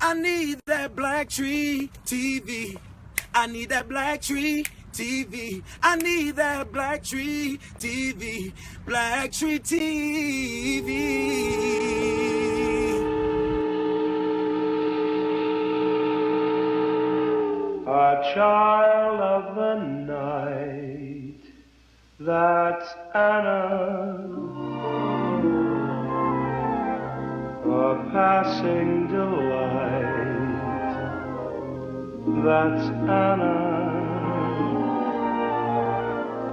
I need that black tree TV. I need that black tree TV. I need that black tree TV. Black tree TV. A child of the night, that's Anna. A passing delight, that's Anna.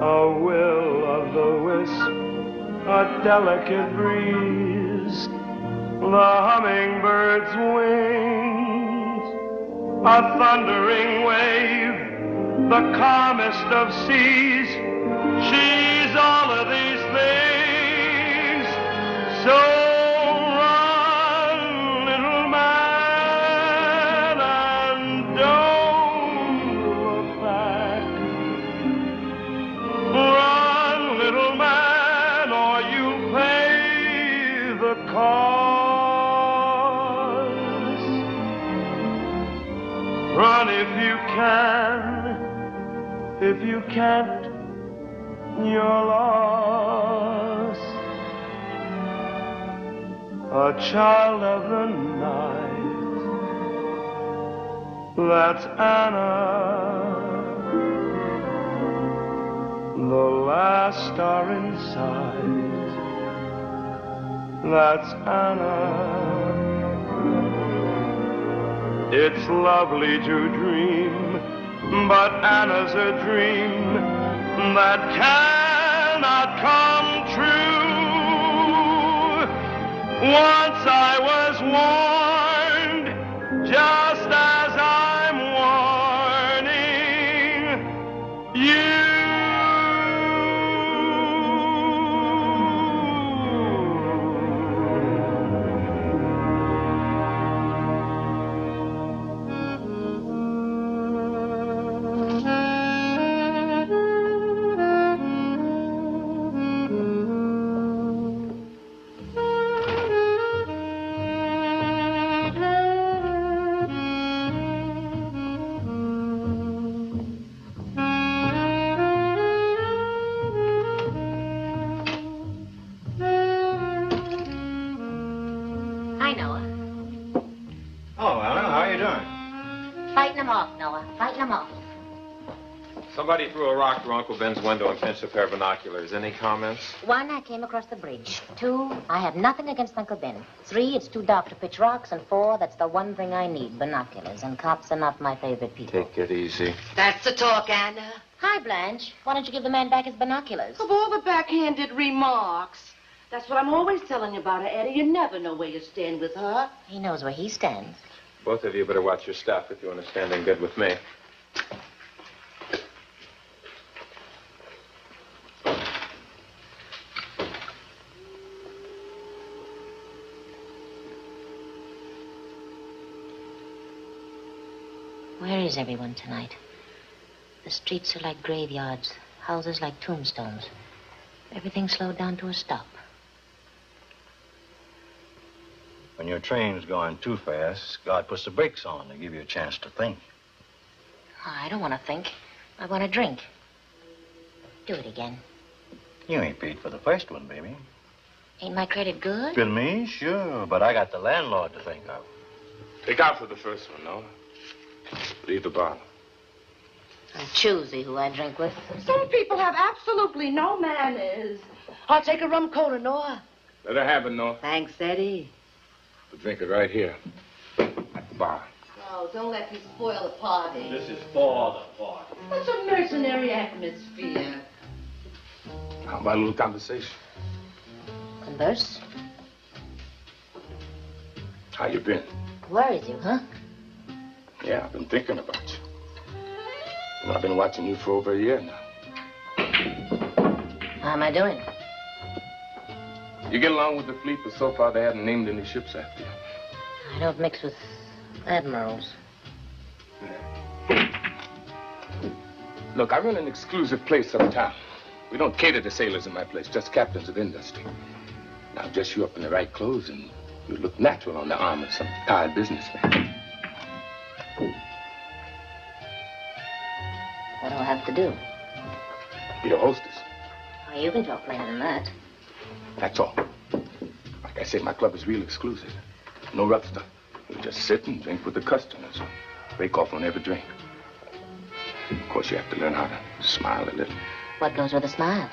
A will of the wisp, a delicate breeze, the hummingbird's wings, a thundering wave, the calmest of seas. She's all of these things. So run if you can. If you can't, you're lost. A child of the night, that's Anna. The last star in sight, that's Anna. It's lovely to dream, but Anna's a dream that cannot come true. Once I was warned, just as I'm warning you. Somebody threw a rock through Uncle Ben's window and pinched a pair of binoculars. Any comments? 1, I came across the bridge. 2, I have nothing against Uncle Ben. 3, it's too dark to pitch rocks. And 4, that's the one thing I need, binoculars. And cops are not my favorite people. Take it easy. That's the talk, Anna. Hi, Blanche. Why don't you give the man back his binoculars? Of all the backhanded remarks. That's what I'm always telling you about her, Eddie. You never know where you stand with her. He knows where he stands. Both of you better watch your stuff if you want to stand in good with me. Where is everyone tonight? The streets are like graveyards, houses like tombstones. Everything slowed down to a stop. When your train's going too fast, God puts the brakes on to give you a chance to think. I don't want to think. I want to drink. Do it again. You ain't paid for the first one, baby. Ain't my credit good? Been me? Sure, but I got the landlord to think of. Take out for the first one, no? Leave the bottle. I'm choosy who I drink with. Some people have absolutely no manners. I'll take a rum cola, Noah. Let her have it, Noah. Thanks, Eddie. But drink it right here. At the bar. Oh, don't let me spoil the party. This is for the party. What's a mercenary atmosphere? How about a little conversation? Converse? How you been? Worries you, huh? Yeah, I've been thinking about you. And I've been watching you for over a year now. How am I doing? You get along with the fleet, but so far they haven't named any ships after you. I don't mix with admirals. Look, I run an exclusive place uptown. We don't cater to sailors in my place, just captains of industry. Now, dress you up in the right clothes and you look natural on the arm of some tired businessman. What do I have to do? Be a hostess. Oh, you can talk plainer than that. That's all. Like I said, my club is real exclusive. No rough stuff. We just sit and drink with the customers. Break off on every drink. Of course, you have to learn how to smile a little. What goes with a smile?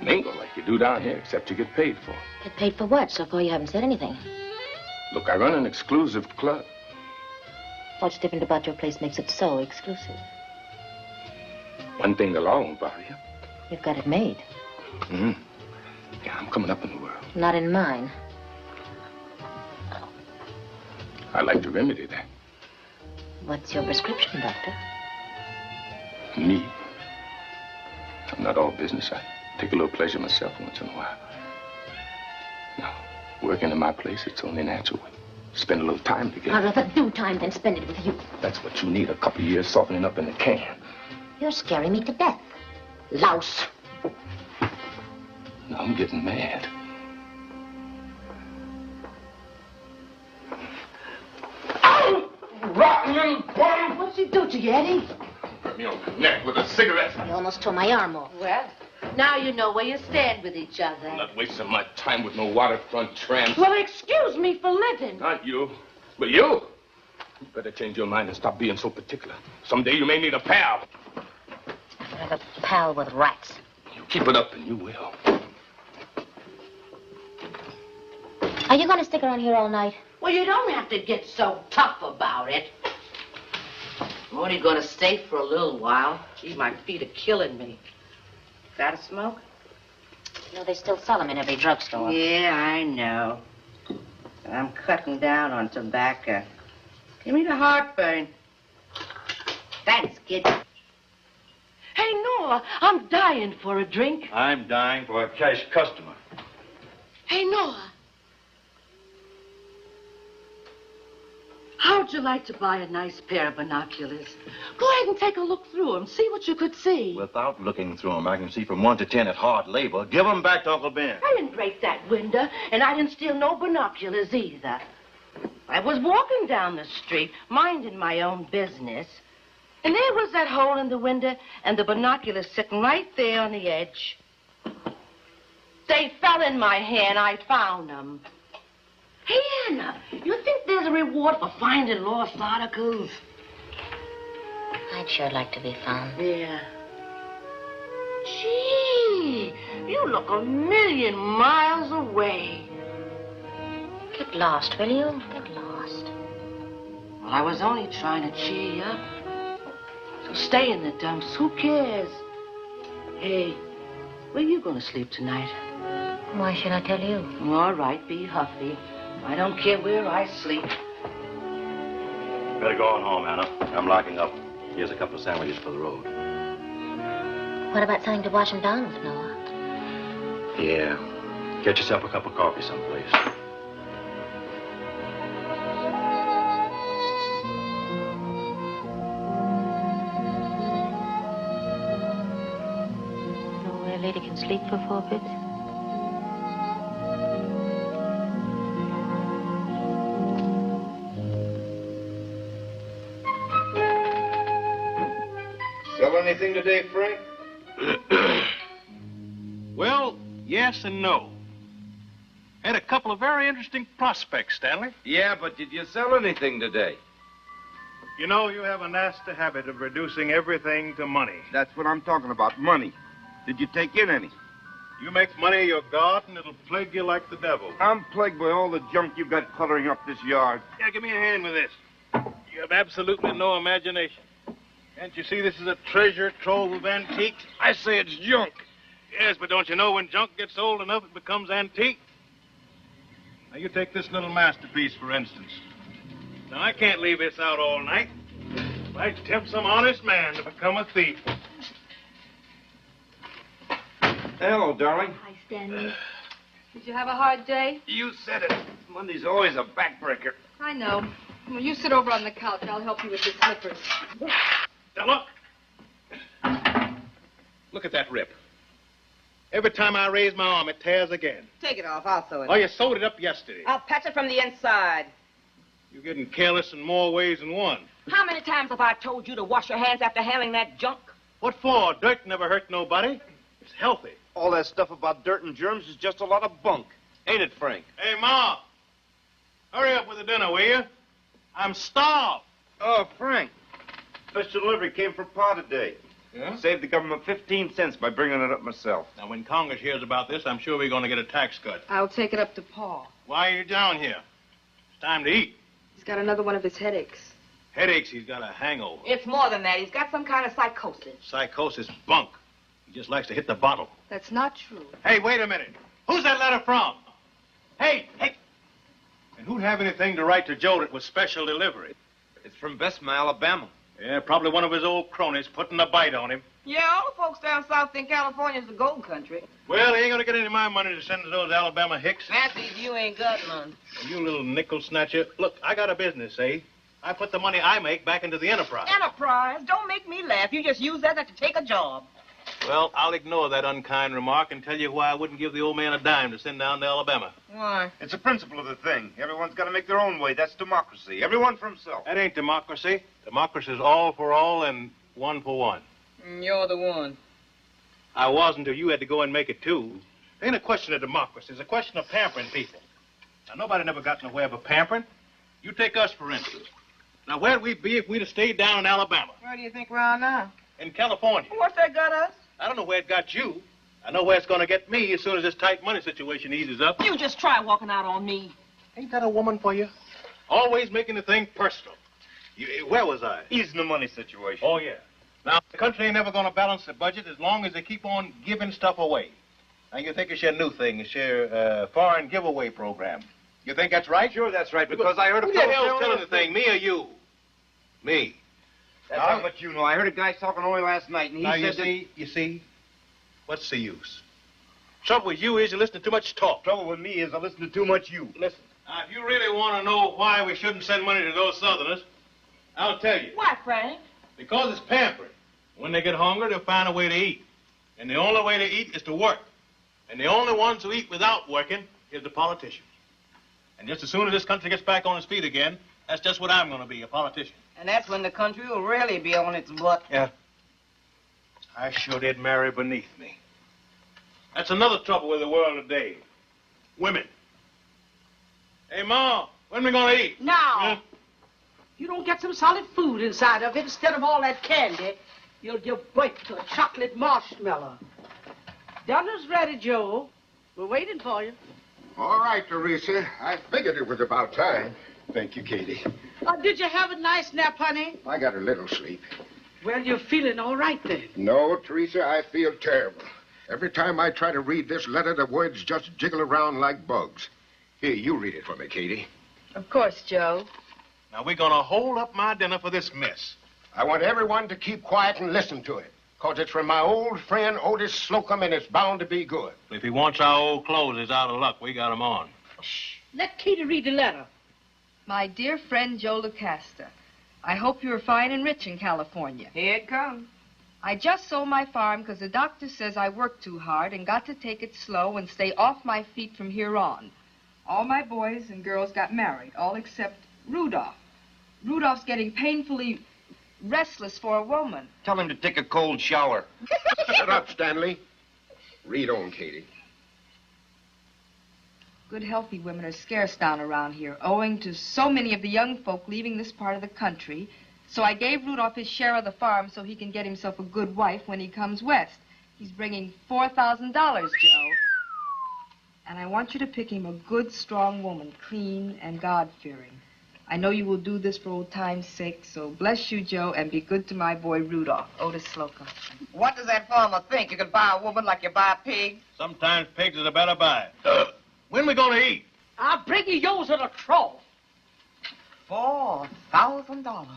Mingle like you do down here, except you get paid for. Get paid for what? So far you haven't said anything. Look, I run an exclusive club. What's different about your place makes it so exclusive? One thing the law won't bother you. You've got it made. Mm-hmm. Yeah, I'm coming up in the world. Not in mine. I'd like to remedy that. What's your prescription, Doctor? Me? I'm not all business. I take a little pleasure myself once in a while. Now, working in my place, it's only natural. Spend a little time together. I'd rather do time than spend it with you. That's what you need, a couple of years softening up in the can. You're scaring me to death. Louse. Now I'm getting mad. Ow! Rotten little bum! What's he do to you, Eddie? Hurt me on the neck with a cigarette. You almost tore my arm off. Well, now you know where you stand with each other. I'm not wasting my time with no waterfront tramps. Well, excuse me for living. Not you, but you. You better change your mind and stop being so particular. Someday you may need a pal. I'd rather pal with rats. You keep it up and you will. Are you going to stick around here all night? Well, you don't have to get so tough about it. I'm only going to stay for a little while. Gee, my feet are killing me. Got a smoke? You know, they still sell them in every drugstore. Yeah, I know. I'm cutting down on tobacco. Give me the heartburn. Thanks, kid. Hey, Noah, I'm dying for a drink. I'm dying for a cash customer. Hey, Noah. How'd you like to buy a nice pair of binoculars? Go ahead and take a look through them. See what you could see. Without looking through them, I can see from 1 to 10 at hard labor. Give them back to Uncle Ben. I didn't break that window, and I didn't steal no binoculars either. I was walking down the street, minding my own business, and there was that hole in the window and the binoculars sitting right there on the edge. They fell in my hand. I found them. Hey, Anna, you think there's a reward for finding lost articles? I'd sure like to be found. Yeah. Gee, you look a million miles away. Get lost, will you? Get lost. Well, I was only trying to cheer you up. So stay in the dumps. Who cares? Hey, where you going to sleep tonight? Why should I tell you? All right, be huffy. I don't care where I sleep. Better go on home, Anna. I'm locking up. Here's a couple of sandwiches for the road. What about something to wash him down with, Noah? Yeah. Get yourself a cup of coffee someplace. Know where a lady can sleep for 4 bits? Sell anything today, Frank? Well, yes and no. Had a couple of very interesting prospects, Stanley. Yeah, but did you sell anything today? You know, you have a nasty habit of reducing everything to money. That's what I'm talking about, money. Did you take in any? You make money your god, and it'll plague you like the devil. I'm plagued by all the junk you've got cluttering up this yard. Yeah, give me a hand with this. You have absolutely no imagination. Can't you see this is a treasure trove of antiques? I say it's junk. Yes, but don't you know when junk gets old enough, it becomes antique? Now, you take this little masterpiece, for instance. Now, I can't leave this out all night. I'd tempt some honest man to become a thief. Hello, darling. Hi, Stanley. Did you have a hard day? You said it. Monday's always a backbreaker. I know. Well, you sit over on the couch. I'll help you with your slippers. Now, look. Look at that rip. Every time I raise my arm, it tears again. Take it off. I'll sew it. Oh, you sewed it up yesterday. I'll patch it from the inside. You're getting careless in more ways than one. How many times have I told you to wash your hands after handling that junk? What for? Dirt never hurt nobody. It's healthy. All that stuff about dirt and germs is just a lot of bunk. Ain't it, Frank? Hey, Ma. Hurry up with the dinner, will you? I'm starved. Oh, Frank. Special delivery came from Pa today. Yeah? Saved the government 15 cents by bringing it up myself. Now, when Congress hears about this, I'm sure we're going to get a tax cut. I'll take it up to Paul. Why are you down here? It's time to eat. He's got another one of his headaches. Headaches, he's got a hangover. It's more than that. He's got some kind of psychosis. Psychosis bunk. He just likes to hit the bottle. That's not true. Hey, wait a minute. Who's that letter from? Hey! And who'd have anything to write to Joe that was special delivery? It's from Bessemer, Alabama. Yeah, probably one of his old cronies putting a bite on him. Yeah, all the folks down south think California's the gold country. Well, he ain't gonna get any of my money to send to those Alabama hicks. That's if you ain't got none. You little nickel snatcher. Look, I got a business, eh? I put the money I make back into the enterprise. Enterprise? Don't make me laugh. You just use that to take a job. Well, I'll ignore that unkind remark and tell you why I wouldn't give the old man a dime to send down to Alabama. Why? It's a principle of the thing. Everyone's got to make their own way. That's democracy. Everyone for himself. That ain't democracy. Democracy's all for all and one for one. You're the one. I was until you had to go and make it, too. It ain't a question of democracy. It's a question of pampering people. Now, nobody never got in the way of a pampering. You take us, for instance. Now, where'd we be if we'd have stayed down in Alabama? Where do you think we are now? In California. What's that got us? I don't know where it got you. I know where it's going to get me as soon as this tight money situation eases up. You just try walking out on me. Ain't that a woman for you? Always making the thing personal. Where was I? Easing the money situation. Oh, yeah. Now, the country ain't never going to balance the budget as long as they keep on giving stuff away. Now, you think it's your new thing, it's your foreign giveaway program. You think that's right? Sure, that's right, because I heard a Who the fellow hell's telling the thing, me or you? Me. That's how much you know. I heard a guy talking only last night, and he Now, said you see, what's the use? Trouble with you is you listen to too much talk. Trouble with me is I listen to too much you. Listen. Now, if you really want to know why we shouldn't send money to those Southerners, I'll tell you. Why, Frank? Because it's pampering. When they get hungry, they'll find a way to eat. And the only way to eat is to work. And the only ones who eat without working is the politicians. And just as soon as this country gets back on its feet again, that's just what I'm going to be, a politician. And that's when the country will really be on its butt. Yeah. I sure did marry beneath me. That's another trouble with the world today. Women. Hey, Ma, when are we going to eat? Now. You don't get some solid food inside of it instead of all that candy, you'll give birth to a chocolate marshmallow. Dinner's ready, Joe. We're waiting for you. All right, Teresa. I figured it was about time. Thank you, Katie. Did you have a nice nap, honey? I got a little sleep. Well, you're feeling all right then. No, Teresa, I feel terrible. Every time I try to read this letter, the words just jiggle around like bugs. Here, you read it for me, Katie. Of course, Joe. Now, we're going to hold up my dinner for this mess. I want everyone to keep quiet and listen to it, because it's from my old friend Otis Slocum, and it's bound to be good. If he wants our old clothes, he's out of luck. We got 'em on. Shh. Let Katie read the letter. My dear friend Joe Lucasta, I hope you're fine and rich in California. Here it comes. I just sold my farm because the doctor says I work too hard and got to take it slow and stay off my feet from here on. All my boys and girls got married, all except Rudolph. Rudolph's getting painfully restless for a woman. Tell him to take a cold shower. Shut up, Stanley. Read on, Katie. Good, healthy women are scarce down around here, owing to so many of the young folk leaving this part of the country. So I gave Rudolph his share of the farm so he can get himself a good wife when he comes west. He's bringing $4,000, Joe. And I want you to pick him a good, strong woman, clean and God-fearing. I know you will do this for old time's sake, so bless you, Joe, and be good to my boy Rudolph, Otis Slocum. What does that farmer think? You can buy a woman like you buy a pig? Sometimes pigs is a better buy. When we going to eat? I'll bring you yours in a trough. $4,000.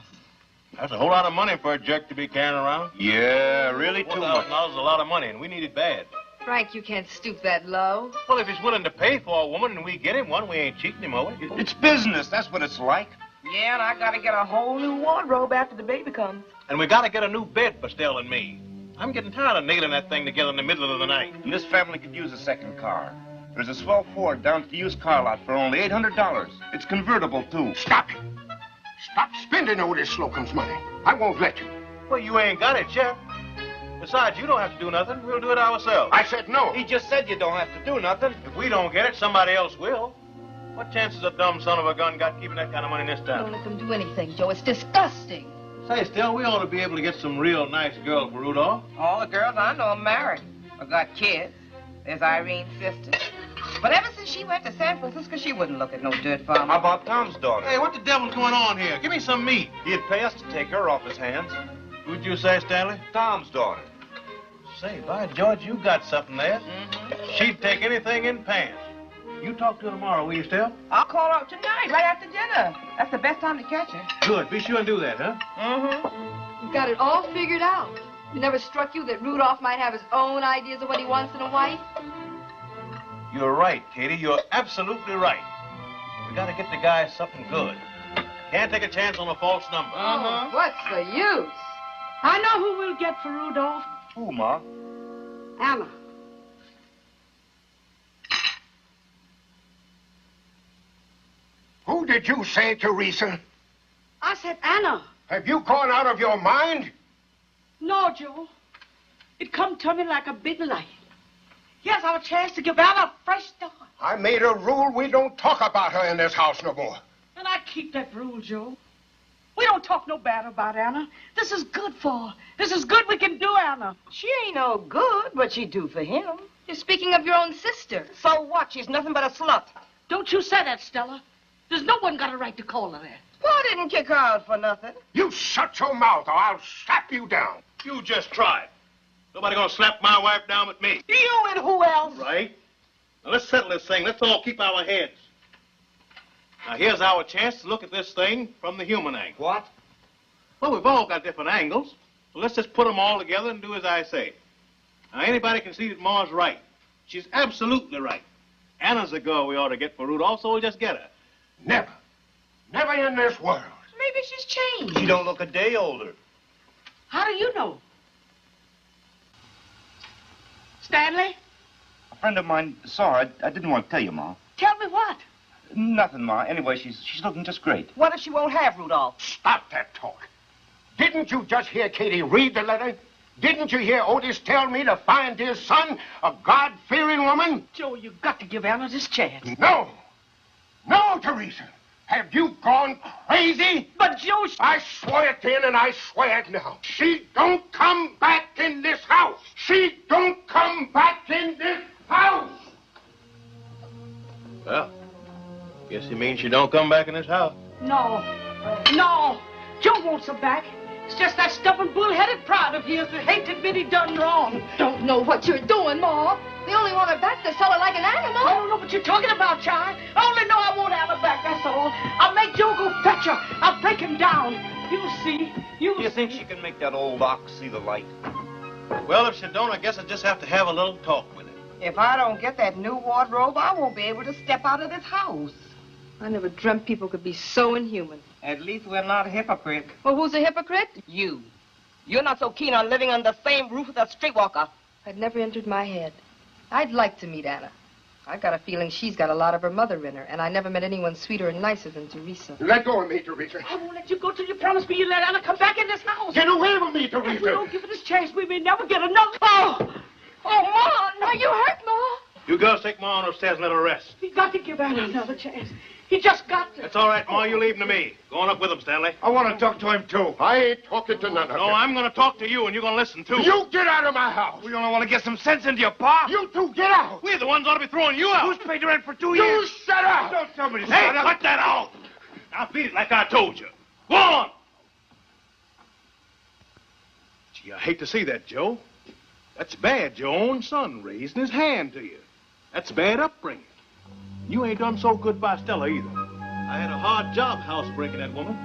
That's a whole lot of money for a jerk to be carrying around. Yeah, really too much. $4,000 is a lot of money, and we need it bad. Frank, you can't stoop that low. Well, if he's willing to pay for a woman and we get him one, we ain't cheating him, are we? It's business. That's what it's like. Yeah, and I gotta get a whole new wardrobe after the baby comes. And we gotta get a new bed for Stell and me. I'm getting tired of nailing that thing together in the middle of the night. And this family could use a second car. There's a swell Ford down at the used car lot for only $800. It's convertible, too. Stop it. Stop spending Otis Slocum's money. I won't let you. Well, you ain't got it yet. Besides, you don't have to do nothing. We'll do it ourselves. I said no. He just said you don't have to do nothing. If we don't get it, somebody else will. What chances a dumb son of a gun got keeping that kind of money in this town? Don't let them do anything, Joe. It's disgusting. Say, Still, we ought to be able to get some real nice girl for Rudolph. All the girls I know are married or got kids. There's Irene's sister. But ever since she went to San Francisco, she wouldn't look at no dirt farm. How about Tom's daughter? Hey, what the devil's going on here? Give me some meat. He'd pay us to take her off his hands. Who'd you say, Stanley? Tom's daughter. Say, by George, you got something there. She'd take anything in pants. You talk to her tomorrow, will you, Still? I'll call her up tonight, right after dinner. That's the best time to catch her. Good. Be sure and do that, huh? Mm-hmm. You've got it all figured out. It never struck you that Rudolph might have his own ideas of what he wants in a wife? You're right, Katie. You're absolutely right. We gotta get the guy something good. Can't take a chance on a false number. Oh, what's the use? I know who we'll get for Rudolph. Who, Ma? Anna. Who did you say, Teresa? I said Anna. Have you gone out of your mind? No, Joe. It come to me like a big light. Here's our chance to give Anna a fresh start. I made a rule we don't talk about her in this house no more. And I keep that rule, Joe. We don't talk no bad about Anna. This is good for her. This is good we can do, Anna. She ain't no good, but she do for him. You're speaking of your own sister. So what? She's nothing but a slut. Don't you say that, Stella. There's no one got a right to call her that. Pa didn't kick her out for nothing. You shut your mouth or I'll slap you down. You just try. Nobody gonna slap my wife down with me. You and who else? Right? Now let's settle this thing. Let's all keep our heads. Now here's our chance to look at this thing from the human angle. What? Well, we've all got different angles, so let's just put them all together and do as I say. Now anybody can see that Ma's right. She's absolutely right. Anna's the girl we ought to get for Rudolph, so we'll just get her. Never. Never in this world. Maybe she's changed. She don't look a day older. How do you know? Stanley? A friend of mine saw her. I didn't want to tell you, Ma. Tell me what? Nothing, Ma. Anyway, she's looking just great. What if she won't have Rudolph? Stop that talk. Didn't you just hear Katie read the letter? Didn't you hear Otis tell me to find his son a God-fearing woman? Joe, you got to give Anna this chance. No. No, Teresa. Have you gone crazy? But Joe... I swore it then and I swear it now. She don't come back in this house. She don't come back in this house. Well, guess you mean she don't come back in this house. No. No. Joe wants her back. It's just that stubborn, bull-headed pride of his that hates to admit he done wrong. Don't know what you're doing, Ma. They only want her back to sell her like an animal. I don't know what you're talking about, child. I only know I want Anna back, that's all. I'll make Joe go fetch her. I'll break him down. You'll see. Do you think she can make that old ox see the light? Well, if she don't, I guess I just have to have a little talk with her. If I don't get that new wardrobe, I won't be able to step out of this house. I never dreamt people could be so inhuman. At least we're not hypocrites. Well, who's a hypocrite? You. You're not so keen on living under the same roof with a streetwalker. I'd never entered my head. I'd like to meet Anna. I've got a feeling she's got a lot of her mother in her, and I never met anyone sweeter and nicer than Teresa. Let go of me, Teresa. I won't let you go till you promise me you let Anna come back in this house. Get away from me, If we Teresa. don't give her this chance, we may never get another. Oh, Ma, are you hurt, Ma? You girls take Ma on upstairs and let her rest. We got to give Anna another chance. He just got to. That's all right, Ma. You leave him to me. Go on up with him, Stanley. I want to talk to him, too. I ain't talking to none of you. No, I'm going to talk to you, and you're going to listen, too. You get out of my house. We only want to get some sense into your pa. You two get out. We're the ones ought to be throwing you out. Who's paid the rent for 2 You years? shut up. Don't tell me to Hey, shut up. cut that out. Now beat it like I told you. Go on. Gee, I hate to see that, Joe. That's bad, your own son raising his hand to you. That's bad upbringing. You ain't done so good by Stella either. I had a hard job housebreaking that woman.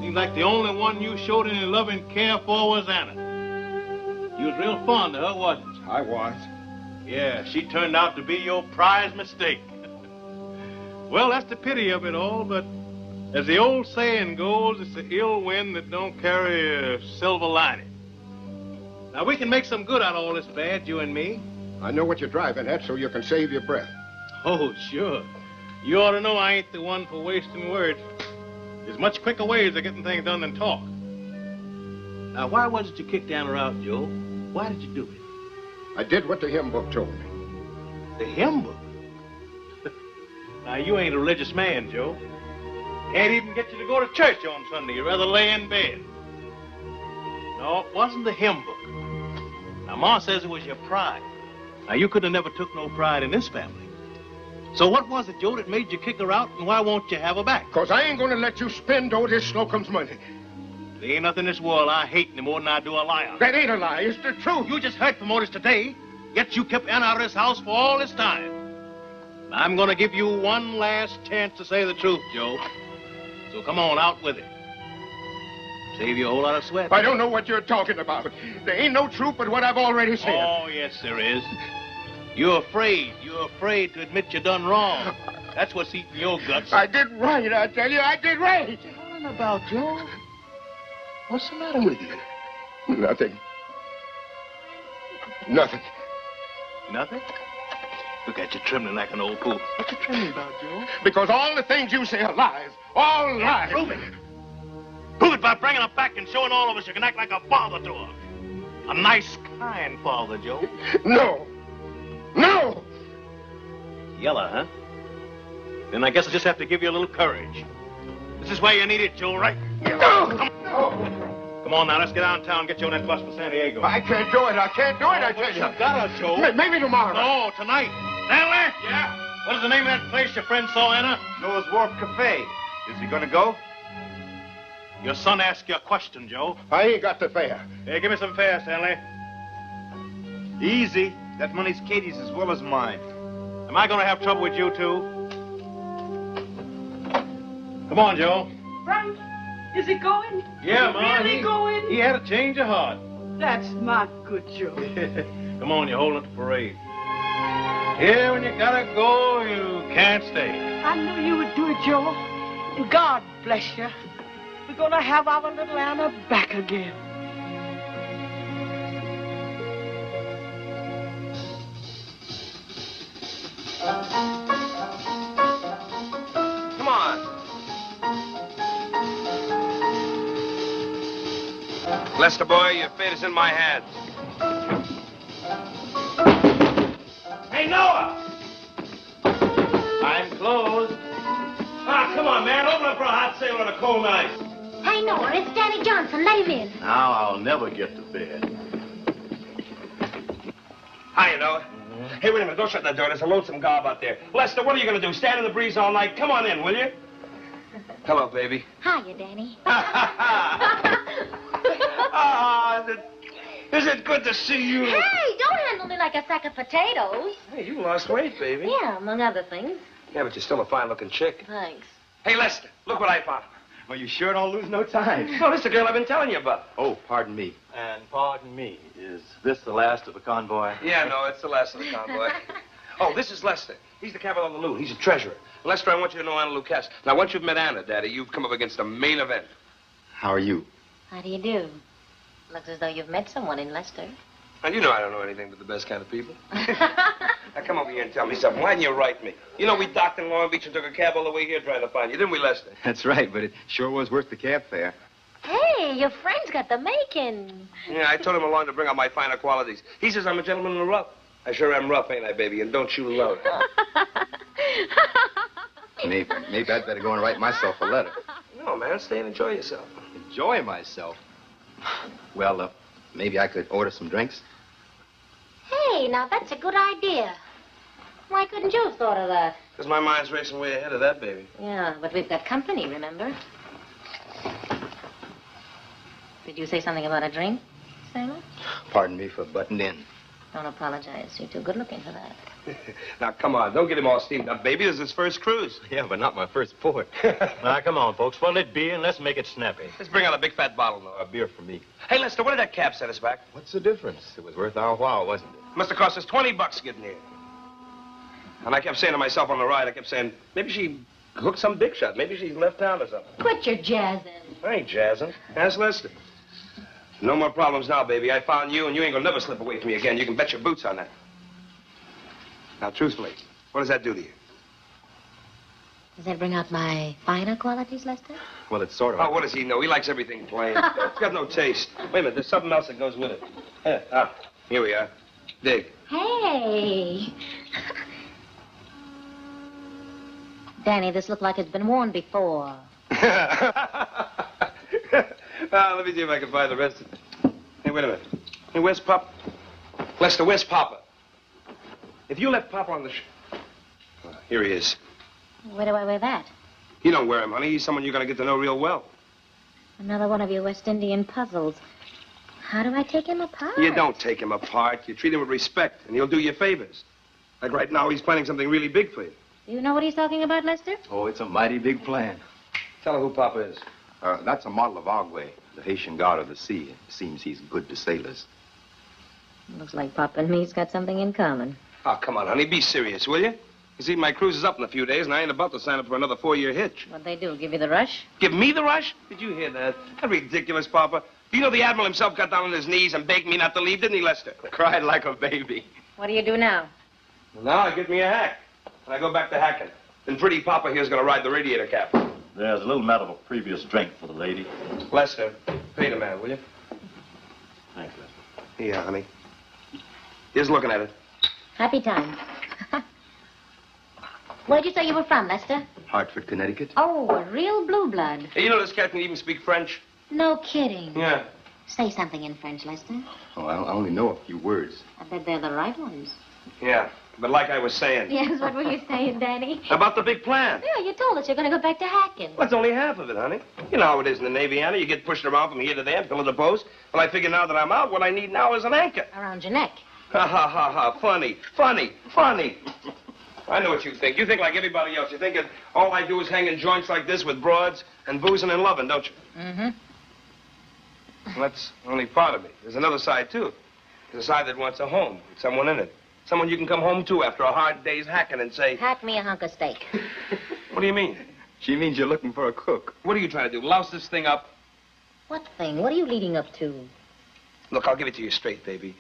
Seemed like the only one you showed any loving care for was Anna. You was real fond of her, wasn't you? I was. Yeah, she turned out to be your prize mistake. Well, that's the pity of it all, but as the old saying goes, it's the ill wind that don't carry a silver lining. Now, we can make some good out of all this bad, you and me. I know what you're driving at, so you can save your breath. Oh, sure. You ought to know I ain't the one for wasting words. There's much quicker ways of getting things done than talk. Now, why was it you kicked down her out, Joe? Why did you do it? I did what the hymn book told me. The hymn book? Now, you ain't a religious man, Joe. Can't even get you to go to church on Sunday. You'd rather lay in bed. No, it wasn't the hymn book. Now, Ma says it was your pride. Now, you could have never took no pride in this family. So what was it, Joe, that made you kick her out, and why won't you have her back? Because I ain't going to let you spend Otis Slocum's money. There ain't nothing in this world I hate any more than I do a liar. That ain't a lie. It's the truth. You just heard from Otis today, yet you kept Anna out of this house for all this time. I'm going to give you one last chance to say the truth, Joe. So come on, out with it. Save you a whole lot of sweat. I don't know what you're talking about. There ain't no truth but what I've already said. Oh, yes, there is. You're afraid. You're afraid to admit you done wrong. That's what's eating your guts. I did right, I tell you. I did right. What you hollering about, Joe? What's the matter with you? Nothing. Nothing. Nothing? Look at you trembling like an old fool. What you trembling about, Joe? Because all the things you say are lies. All lies. Prove it. Prove it by bringing her back and showing all of us you can act like a father to her. A nice, kind father, Joe. No. No! Yella, huh? Then I guess I just have to give you a little courage. This is where you need it, Joe, right? No! Come on now, let's get downtown and get you on that bus for San Diego. I can't do it. I can't do it, I tell you. You got her, Joe. Maybe tomorrow. No, tonight. Stanley? Yeah? What is the name of that place your friend saw, Anna? Noah's Wharf Cafe. Is he gonna go? Your son asked you a question, Joe. I ain't got the fare. Hey, give me some fare, Stanley. Easy. That money's Katie's as well as mine. Am I going to have trouble with you, too? Come on, Joe. Frank, is he going? Yeah, Is he Ma. really going? He had a change of heart. That's my good Joe. Come on, you're holding up the parade. Here, when you gotta go, you can't stay. I knew you would do it, Joe. And God bless you. We're gonna have our little Anna back again. Come on. Lester, boy, your fate is in my hands. Hey, Noah! I'm closed. Ah, come on, man. Open up for a hot sail on a cold night. Hey, Noah, it's Danny Johnson. Let him in. Now I'll never get to bed. Hiya, Noah. Hey, wait a minute. Don't shut that door. There's a lonesome gob out there. Lester, what are you going to do? Stand in the breeze all night? Come on in, will you? Hello, baby. Hiya, Danny. Ah, is it good to see you? Hey, don't handle me like a sack of potatoes. Hey, you lost weight, baby. Yeah, among other things. Yeah, but you're still a fine-looking chick. Thanks. Hey, Lester, look what I found. Well, you sure don't lose no time. Oh, this is the girl I've been telling you about. Oh, pardon me. And pardon me, is this the last of the convoy? Yeah, no, it's the last of the convoy. Oh, this is Lester. He's the captain of the loot. He's a treasurer. Lester, I want you to know Anna Lucasta. Now, once you've met Anna, Daddy, you've come up against the main event. How are you? How do you do? Looks as though you've met someone in Leicester. And you know I don't know anything but the best kind of people. Now, come over here and tell me something. Why didn't you write me? You know, we docked in Long Beach and took a cab all the way here trying to find you, didn't we, Lester? That's right, but it sure was worth the cab fare. Hey, your friend's got the making. Yeah, I told him along to bring out my finer qualities. He says I'm a gentleman in the rough. I sure am rough, ain't I, baby? And don't you love it? Maybe I'd better go and write myself a letter. No, man, stay and enjoy yourself. Enjoy myself? Well, maybe I could order some drinks. Hey, now that's a good idea. Why couldn't you have thought of that? Because my mind's racing way ahead of that, baby. Yeah, but we've got company, remember? Did you say something about a drink, Sailor? Pardon me for butting in. Don't apologize. You're too good looking for that. Now, come on. Don't get him all steamed up, baby. This is his first cruise. Yeah, but not my first port. Now, come on, folks. Well, it be, and let's make it snappy. Let's bring out a big fat bottle, Noah. A beer for me. Hey, Lester, what did that cab set us back? What's the difference? It was worth our while, wasn't it? Must have cost us $20 getting here. And I kept saying to myself on the ride, I kept saying, maybe she hooked some big shot. Maybe she's left town or something. Quit your jazzing. I ain't jazzing. Ask Lester. No more problems now, baby. I found you, and you ain't gonna never slip away from me again. You can bet your boots on that. Now, truthfully, what does that do to you? Does that bring out my finer qualities, Lester? Well, it's sort of... Oh, what does he know? He likes everything plain. He's got no taste. Wait a minute, there's something else that goes with it. Here we are. Dig. Hey! Danny, this looks like it's been worn before. Let me see if I can find the rest of it. Hey, wait a minute. Hey, where's Papa? Lester, where's Papa? If you left Papa on the here he is. Where do I wear that? You don't wear him, honey. He's someone you're going to get to know real well. Another one of your West Indian puzzles. How do I take him apart? You don't take him apart. You treat him with respect, and he'll do you favors. Like right now, he's planning something really big for you. Do you know what he's talking about, Lester? Oh, it's a mighty big plan. Tell her who Papa is. That's a model of Agwe, the Haitian god of the sea. It seems he's good to sailors. Looks like Papa and me's got something in common. Oh, come on, honey. Be serious, will you? You see, my cruise is up in a few days, and I ain't about to sign up for another 4-year hitch. What'd they do, give you the rush? Give me the rush? Did you hear that? That's ridiculous, Papa. Do you know the Admiral himself got down on his knees and begged me not to leave, didn't he, Lester? Cried like a baby. What do you do now? Well, now I get me a hack, and I go back to hacking. Then pretty Papa here's gonna ride the radiator cap. There's a little matter of previous drink for the lady. Lester, pay the man, will you? Thanks, Lester. Yeah, honey. Here's looking at it. Happy time. Where'd you say you were from, Lester? Hartford, Connecticut. Oh, a real blue blood. Hey, you know this cat can even speak French? No kidding. Yeah. Say something in French, Lester. Oh, I only know a few words. I bet they're the right ones. Yeah, but like I was saying. Yes, what were you saying, Danny? About the big plan. Yeah, you told us you're going to go back to hacking. Well, that's only half of it, honey. You know how it is in the Navy, Anna. You get pushed around from here to there, pillar to post. Well, I figure now that I'm out, what I need now is an anchor. Around your neck. Ha, ha, ha, ha. Funny, funny, funny. I know what you think. You think like everybody else. You think that all I do is hang in joints like this with broads and boozing and loving, don't you? Mm-hmm. Well, that's only part of me. There's another side, too. There's a side that wants a home with someone in it. Someone you can come home to after a hard day's hacking and say... Hack me a hunk of steak. What do you mean? She means you're looking for a cook. What are you trying to do, louse this thing up? What thing? What are you leading up to? Look, I'll give it to you straight, baby.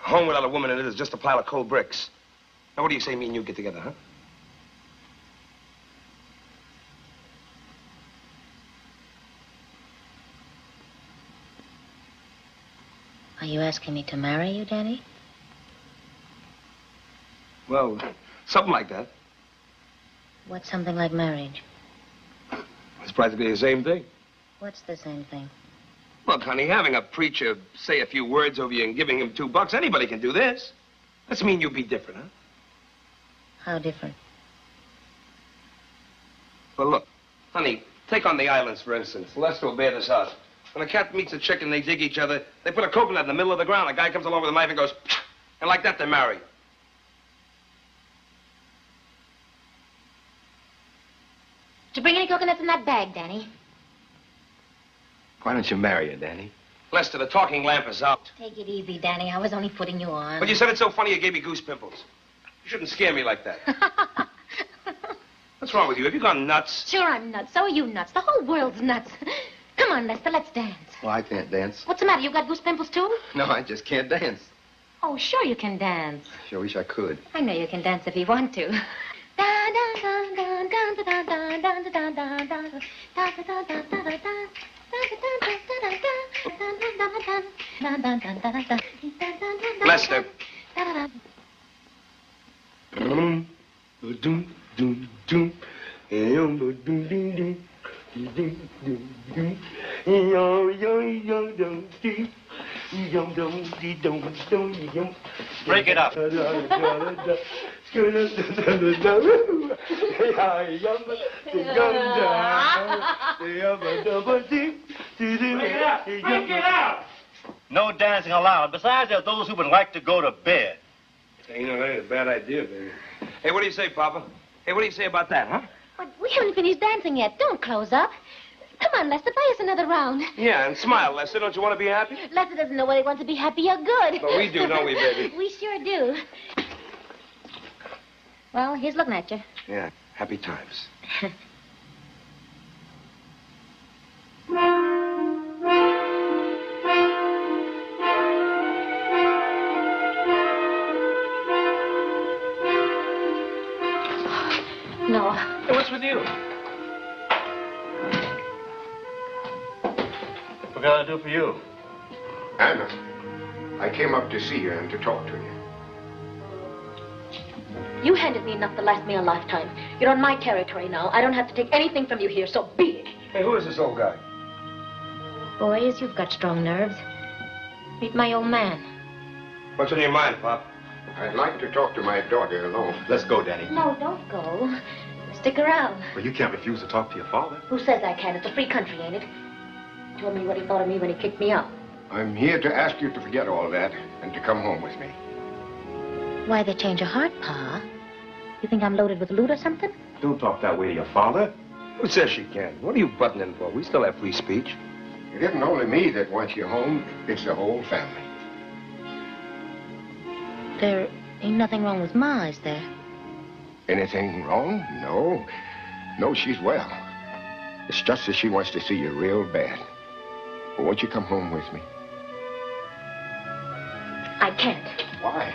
A home without a woman in it is just a pile of cold bricks. Now, what do you say me and you get together, huh? Are you asking me to marry you, Danny? Well, something like that. What's something like marriage? It's practically the same thing. What's the same thing? Look, honey, having a preacher say a few words over you and giving him $2, anybody can do this. Let's mean you be different, huh? How different? Well, look, honey, take on the islands, for instance. Lester will bear this out. When a cat meets a chick and they dig each other, they put a coconut in the middle of the ground. A guy comes along with a knife and goes, and like that, they're married. Did you bring any coconuts in that bag, Danny? Why don't you marry her, Danny? Lester, the talking lamp is out. Take it easy, Danny. I was only putting you on. But you said it so funny you gave me goose pimples. You shouldn't scare me like that. What's wrong with you? Have you gone nuts? Sure, I'm nuts. So are you nuts. The whole world's nuts. Come on, Lester, let's dance. Well, I can't dance. What's the matter? You got goose pimples, too? No, I just can't dance. Oh, sure you can dance. Sure wish I could. I know you can dance if you want to. Lester. Break it up. Break it out! No dancing allowed. Besides, there's those who would like to go to bed. Hey, you know, that ain't a bad idea, baby. Hey, what do you say, Papa? Hey, what do you say about that, huh? But we haven't finished dancing yet. Don't close up. Come on, Lester, buy us another round. Yeah, and smile, Lester. Don't you want to be happy? Lester doesn't know whether he wants to be happy or good. But we do, don't we, baby? We sure do. Well, here's looking at you. Yeah, happy times. you? What can I do for you? Anna, I came up to see you and to talk to you. You handed me enough to last me a lifetime. You're on my territory now. I don't have to take anything from you here, so be it. Hey, who is this old guy? Boys, you've got strong nerves. Meet my old man. What's on your mind, Pop? I'd like to talk to my daughter alone. Let's go, Danny. No, don't go. Stick around. Well, you can't refuse to talk to your father. Who says I can? It's a free country, ain't it? He told me what he thought of me when he kicked me out. I'm here to ask you to forget all that and to come home with me. Why the change of heart, Pa? You think I'm loaded with loot or something? Don't talk that way to your father. Who says she can? What are you butting in for? We still have free speech. It isn't only me that wants you home, it's the whole family. There ain't nothing wrong with Ma, is there? Anything wrong? No. No, she's well. It's just that she wants to see you real bad. Well, won't you come home with me? I can't. Why?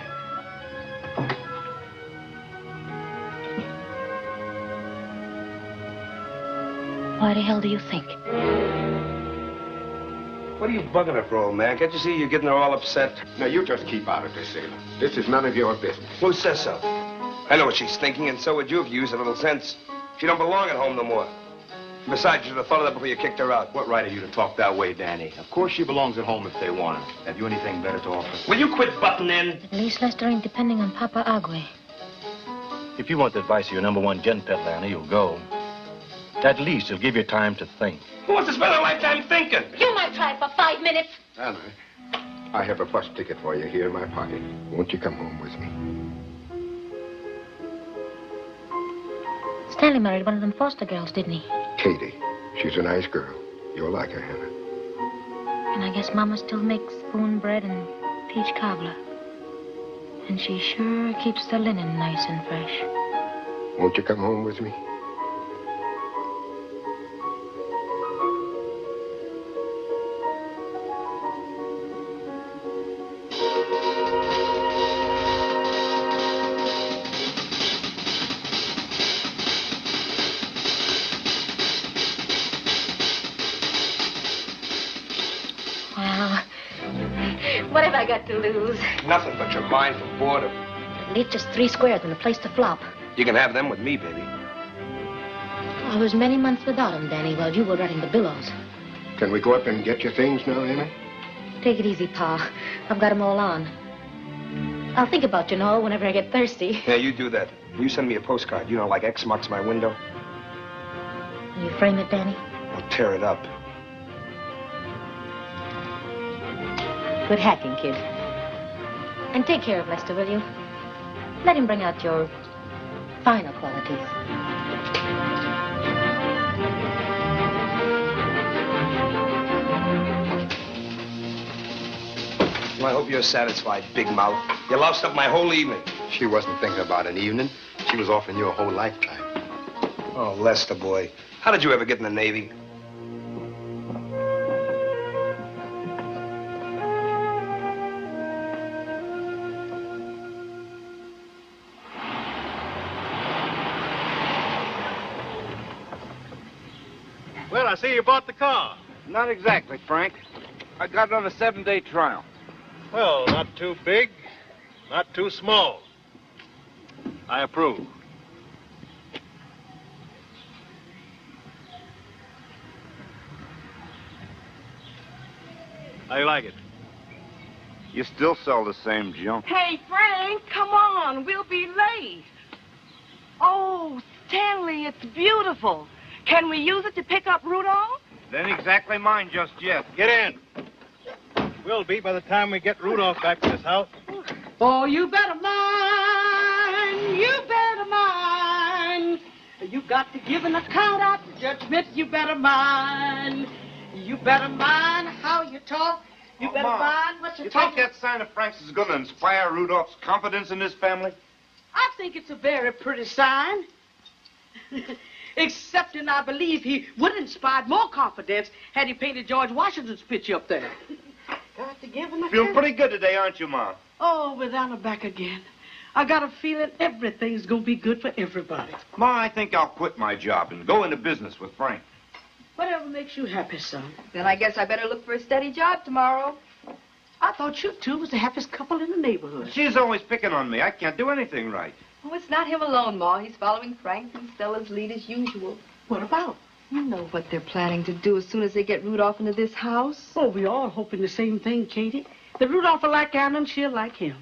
Why the hell do you think? What are you bugging her for, old man? Can't you see you're getting her all upset? Now, you just keep out of this, sailor. This is none of your business. Who says so? I know what she's thinking, and so would you if you used a little sense. She don't belong at home no more. Besides, you should have thought of that before you kicked her out. What right are you to talk that way, Danny? Of course she belongs at home if they want her. Have you anything better to offer? Will you quit butting in? At least Lester ain't depending on Papa Agwe. If you want the advice of your #1 gent peddler, Annie, you'll go. At least he'll give you time to think. Who wants to spend a lifetime thinking? You might try it for 5 minutes. Anna, I have a bus ticket for you here in my pocket. Won't you come home with me? Stanley married one of them foster girls, didn't he? Katie. She's a nice girl. You'll like her, Hannah. And I guess Mama still makes spoon bread and peach cobbler. And she sure keeps the linen nice and fresh. Won't you come home with me? Well, what have I got to lose? Nothing but your mind for boredom. At least just 3 squares and a place to flop. You can have them with me, baby. I was many months without him, Danny, while you were running the billows. Can we go up and get your things now, Anna? Take it easy, Pa. I've got 'em all on. I'll think about you, Noel, whenever I get thirsty. Yeah, you do that. You send me a postcard, you know, like X marks my window. Will you frame it, Danny? I'll tear it up. Good hacking, kid. And take care of Lester, will you? Let him bring out your finer qualities. Well, I hope you're satisfied, big mouth. You loused up my whole evening. She wasn't thinking about an evening. She was offering you a whole lifetime. Oh, Lester, boy. How did you ever get in the Navy? Well, I see you bought the car. Not exactly, Frank. I got it on a 7-day trial. Well, not too big, not too small. I approve. How you like it? You still sell the same junk. Hey, Frank, come on. We'll be late. Oh, Stanley, it's beautiful. Can we use it to pick up Rudolph? It ain't exactly mine just yet. Get in. Will be by the time we get Rudolph back to this house. Oh, you better mind. You better mind. You got to give an account after judgment. You better mind. You better mind how you talk. You better Ma, mind what you you're think talking. that sign of Frank's is going to inspire Rudolph's confidence in his family? I think it's a very pretty sign. Excepting I believe he would have inspired more confidence had he painted George Washington's picture up there. Got to give him a Feeling pretty good today, aren't you, Ma? Oh, with Anna back again. I got a feeling everything's gonna be good for everybody. Ma, I think I'll quit my job and go into business with Frank. Whatever makes you happy, son. Then I guess I better look for a steady job tomorrow. I thought you two was the happiest couple in the neighborhood. She's always picking on me. I can't do anything right. Oh, it's not him alone, Ma. He's following Frank and Stella's lead as usual. What about? You know what they're planning to do as soon as they get Rudolph into this house. Oh, we all hoping the same thing, Katie. That Rudolph will like Anna and she'll like him.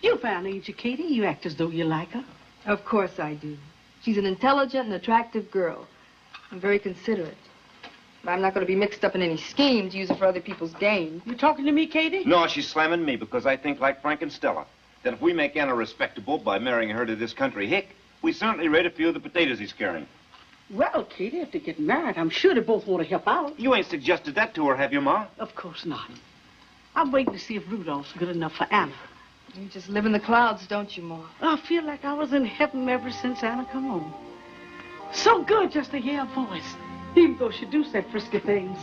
You found, ain't you, Katie? You act as though you like her. Of course I do. She's an intelligent and attractive girl. And very considerate. But I'm not going to be mixed up in any schemes using for other people's gain. You talking to me, Katie? No, she's slamming me because I think like Frank and Stella. That if we make Anna respectable by marrying her to this country hick, we certainly raid a few of the potatoes he's carrying. Well, Katie, if they get married, I'm sure they both want to help out. You ain't suggested that to her, have you, Ma? Of course not. I'm waiting to see if Rudolph's good enough for Anna. You just live in the clouds, don't you, Ma? I feel like I was in heaven ever since Anna come home. So good just to hear her voice, even though she do say frisky things.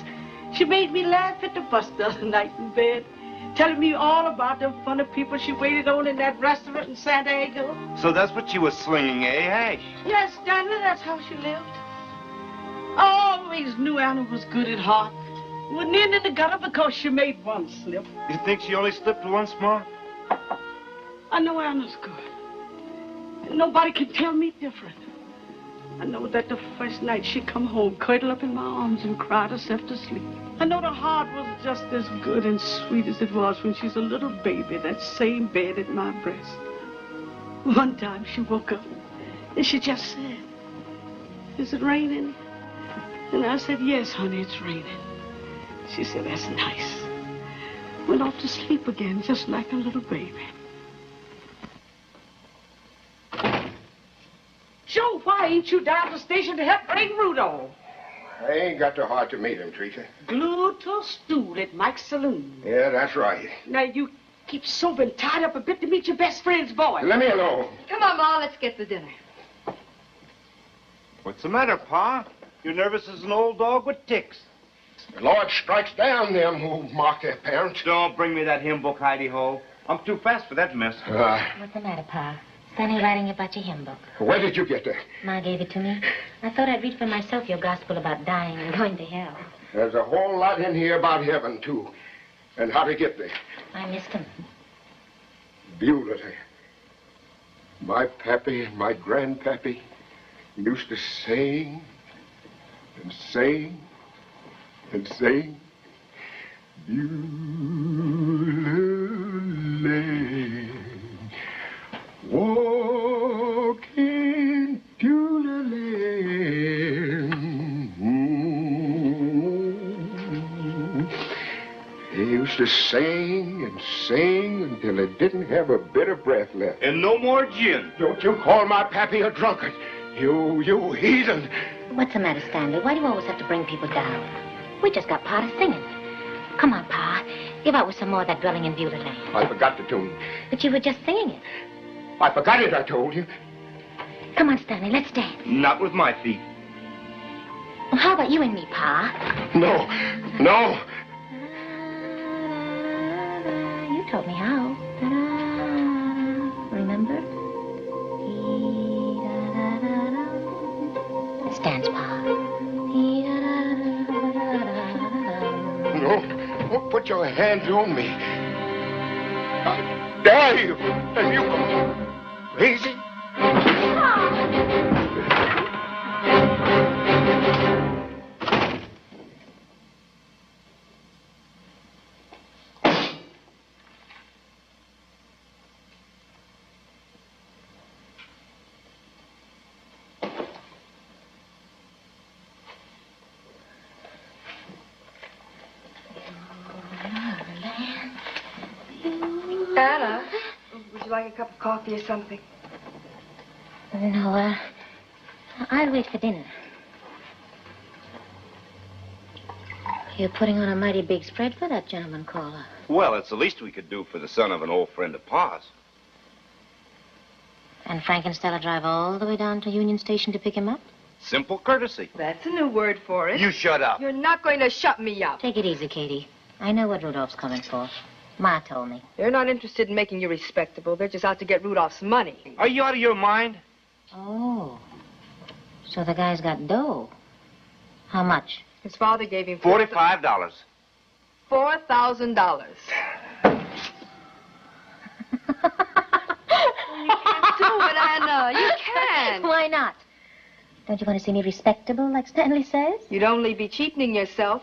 She made me laugh at the bus the other night in bed, telling me all about them funny people she waited on in that restaurant in San Diego. So that's what she was slinging, eh? Hey. Yes, Stanley, that's how she lived. I always knew Anna was good at heart. Wouldn't end in the gutter because she made one slip. You think she only slipped once, Ma? I know Anna's good. And nobody can tell me different. I know that the first night she come home, curled up in my arms and cried herself to sleep. I know the heart was just as good and sweet as it was when she's a little baby, that same bed at my breast. One time she woke up and she just said, "Is it raining?" And I said, "Yes, honey, it's raining." She said, "That's nice." Went off to sleep again, just like a little baby. Joe, why ain't you down at the station to help bring Rudolph? I ain't got the heart to meet him, Teresa. Glued to a stool at Mike's saloon. Yeah, that's right. Now you keep sober and tied up a bit to meet your best friend's boy. Let me alone. Come on, Ma, let's get the dinner. What's the matter, Pa? You're nervous as an old dog with ticks. The Lord strikes down them who mock their parents. Don't bring me that hymn book, Heidi-ho. I'm too fast for that mess. What's the matter, Pa? Stanley writing about your hymn book. Where did you get that? Ma gave it to me. I thought I'd read for myself your gospel about dying and going to hell. There's a whole lot in here about heaven, too. And how to get there. I missed him. Beautifully. My pappy and my grandpappy used to sing and sing and sing. Beautifully. Walking to the lane. They used to sing and sing until they didn't have a bit of breath left. And no more gin. Don't you call my pappy a drunkard. You heathen. What's the matter, Stanley? Why do you always have to bring people down? We just got Pa to singing. Come on, Pa. Give out with some more of that dwelling in Beauty Lane. I forgot the tune. But you were just singing it. I forgot it, I told you. Come on, Stanley, let's dance. Not with my feet. Well, how about you and me, Pa? No. You told me how. Remember? Let's dance, Pa. No. Don't put your hands on me. I dare you. And you go crazy. Anna, would you like a cup of coffee or something? No, I'll wait for dinner. You're putting on a mighty big spread for that gentleman caller. Well, it's the least we could do for the son of an old friend of Pa's. And Frank and Stella drive all the way down to Union Station to pick him up? Simple courtesy. That's a new word for it. You shut up. You're not going to shut me up. Take it easy, Katie. I know what Rudolph's coming for. Ma told me. They're not interested in making you respectable. They're just out to get Rudolph's money. Are you out of your mind? Oh. So the guy's got dough. How much? His father gave him $45. $4,000. You can't do it, Anna. You can't. Why not? Don't you want to see me respectable, like Stanley says? You'd only be cheapening yourself.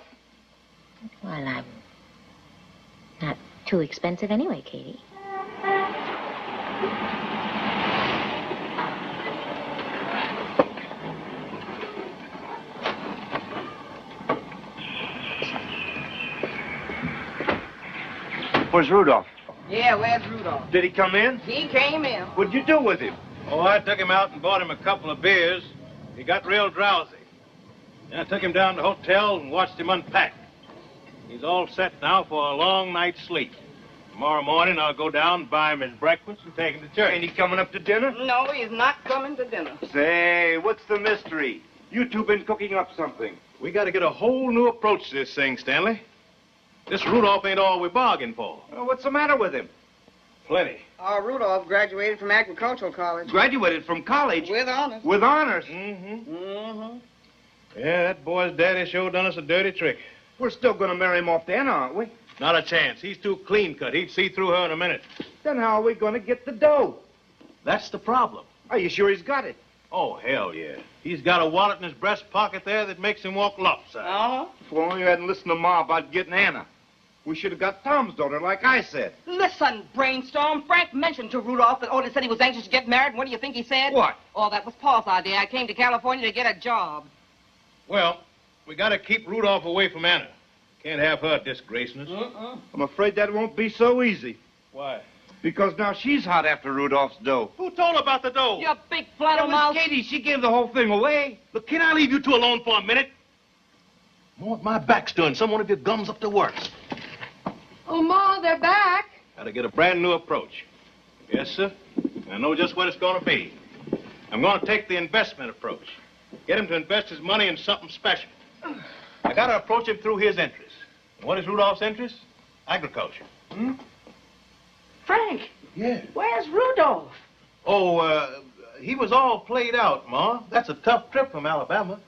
Well, I'm not too expensive anyway, Katie. Where's Rudolph? Yeah, where's Rudolph? Did he come in? He came in. What'd you do with him? Oh, I took him out and bought him a couple of beers. He got real drowsy. Then I took him down to the hotel and watched him unpack. He's all set now for a long night's sleep. Tomorrow morning, I'll go down and buy him his breakfast and take him to church. Ain't he coming up to dinner? No, he's not coming to dinner. Say, what's the mystery? You two been cooking up something. We got to get a whole new approach to this thing, Stanley. This Rudolph ain't all we bargained for. What's the matter with him? Plenty. Rudolph graduated from agricultural college. Graduated from college? With honors. With honors? Mm-hmm. Mm-hmm. Yeah, that boy's daddy sure done us a dirty trick. We're still going to marry him off to Anna, aren't we? Not a chance. He's too clean-cut. He'd see through her in a minute. Then how are we going to get the dough? That's the problem. Are you sure he's got it? Oh, hell yeah. He's got a wallet in his breast pocket there that makes him walk lopsided. Uh-huh. If only you hadn't listened to Ma about getting Anna. We should have got Tom's daughter, like I said. Listen, Brainstorm. Frank mentioned to Rudolph that Otis said he was anxious to get married. And what do you think he said? What? Oh, that was Paul's idea. I came to California to get a job. Well, we got to keep Rudolph away from Anna. Can't have her disgracing us. I'm afraid that won't be so easy. Why? Because now she's hot after Rudolph's dough. Who told her about the dough? You big flannel mouth. Katie, she gave the whole thing away. Look, can I leave you two alone for a minute? More at my back's doing some one of your gums up to works. Oh, Ma, they're back. Got to get a brand new approach. Yes, sir. I know just what it's going to be. I'm going to take the investment approach. Get him to invest his money in something special. I got to approach him through his interests. And what is Rudolph's interest? Agriculture. Frank. Yeah. Where's Rudolph? Oh, he was all played out, Ma. That's a tough trip from Alabama.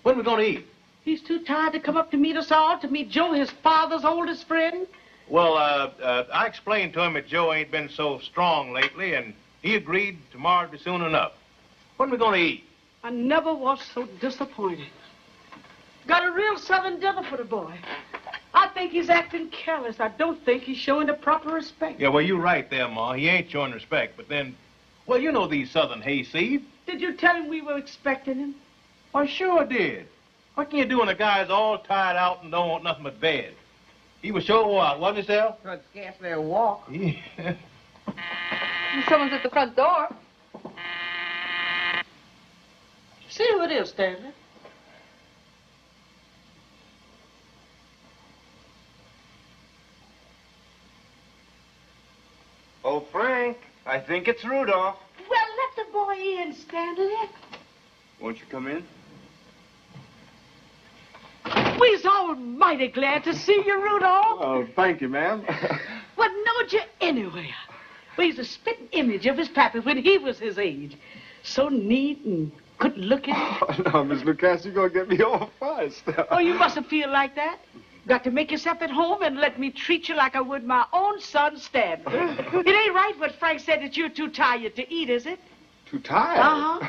When are we going to eat? He's too tired to come up to meet us all, to meet Joe, his father's oldest friend. Well, I explained to him that Joe ain't been so strong lately, and he agreed tomorrow'd be soon enough. When are we going to eat? I never was so disappointed. Got a real Southern dinner for the boy. I think he's acting careless. I don't think he's showing the proper respect. Yeah, well, you're right there, Ma. He ain't showing respect, but then, well, you know these Southern hayseeds. Did you tell him we were expecting him? I sure did. What can you do when a guy's all tired out and don't want nothing but bed? He was sure wild, wasn't he, Sal? Could scarcely walk. Yeah. Someone's at the front door. See who it is, Stanley. Oh, Frank, I think it's Rudolph. Well, let the boy in, Stanley. Won't you come in? We's almighty glad to see you, Rudolph. Oh, thank you, ma'am. What knowed you anywhere? Well, he's a spitting image of his pappy when he was his age. So neat and good-looking. Oh, no, Miss Lucasta, you're going to get me all fussed. Oh, you mustn't feel like that. Got to make yourself at home and let me treat you like I would my own son, Stanley. It ain't right what Frank said that you're too tired to eat, is it? Too tired? Uh-huh.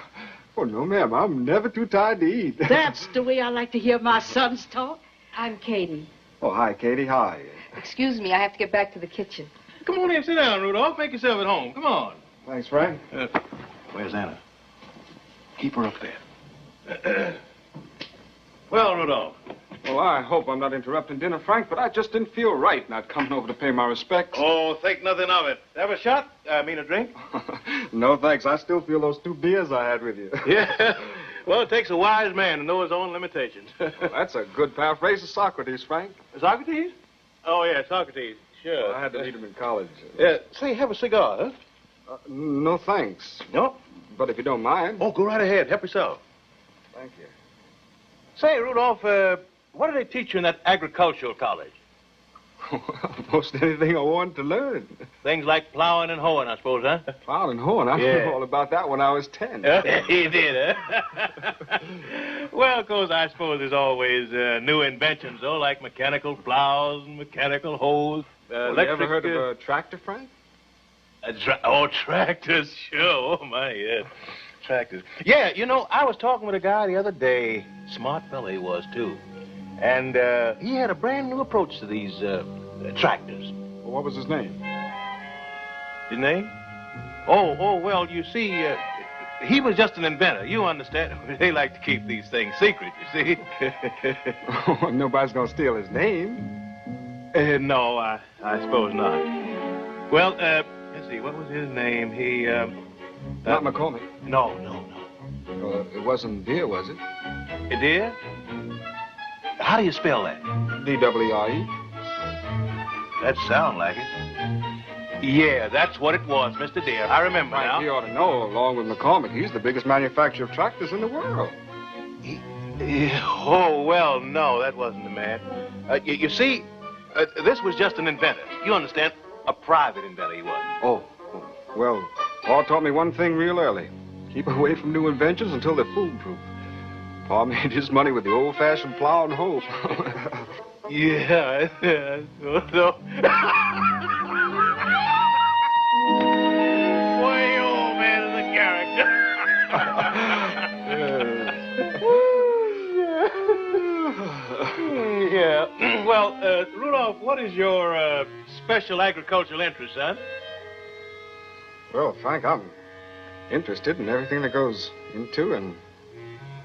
Oh, no, ma'am. I'm never too tired to eat. That's the way I like to hear my sons talk. I'm Katie. Oh, hi, Katie. How are you? Excuse me, I have to get back to the kitchen. Come on in, sit down, Rudolph. Make yourself at home. Come on. Thanks, Frank. Where's Anna? Keep her up there. Well, Rudolph. Well, I hope I'm not interrupting dinner, Frank, but I just didn't feel right not coming over to pay my respects. Oh, think nothing of it. Have a shot? I mean a drink? No, thanks. I still feel those 2 beers I had with you. Yeah. Well, it takes a wise man to know his own limitations. Well, that's a good paraphrase of Socrates, Frank. Socrates? Oh, yeah, Socrates. Sure. Well, I had to meet him in college. Say, have a cigar, huh? No, thanks. No? But if you don't mind. Oh, go right ahead. Help yourself. Thank you. Say, Rudolph, what do they teach you in that agricultural college? Most anything I wanted to learn. Things like plowing and hoeing, I suppose, huh? Plowing and hoeing? I knew all about that when I was 10. You did, huh? Well, of course, I suppose there's always new inventions, though, like mechanical plows and mechanical hoes. You ever heard of a tractor, Frank? Tractors, sure. Oh, my, yeah. Tractors. Yeah, you know, I was talking with a guy the other day. Smart fella he was, too. And he had a brand new approach to these tractors. Well, what was his name? His name? Oh, well, you see, he was just an inventor. You understand? They like to keep these things secret, you see. Nobody's gonna steal his name. No, I suppose not. Well, let's see, what was his name? He, Not McCormick. No. It wasn't Deere, was it? Deere? How do you spell that? D-E-R-E. That sounds like it. Yeah, that's what it was, Mr. Deere. I remember now. He ought to know, along with McCormick, he's the biggest manufacturer of tractors in the world. Oh, well, no, that wasn't the man. You see, this was just an inventor. You understand? A private inventor he was. Oh, well, Pa taught me one thing real early. Keep away from new inventions until they're foolproof. Pa made his money with the old-fashioned plow and hoe. Yeah. Boy, old man is a character. Yeah. Well, Rudolph, what is your special agricultural interest, son? Well, Frank, I'm interested in everything that goes into and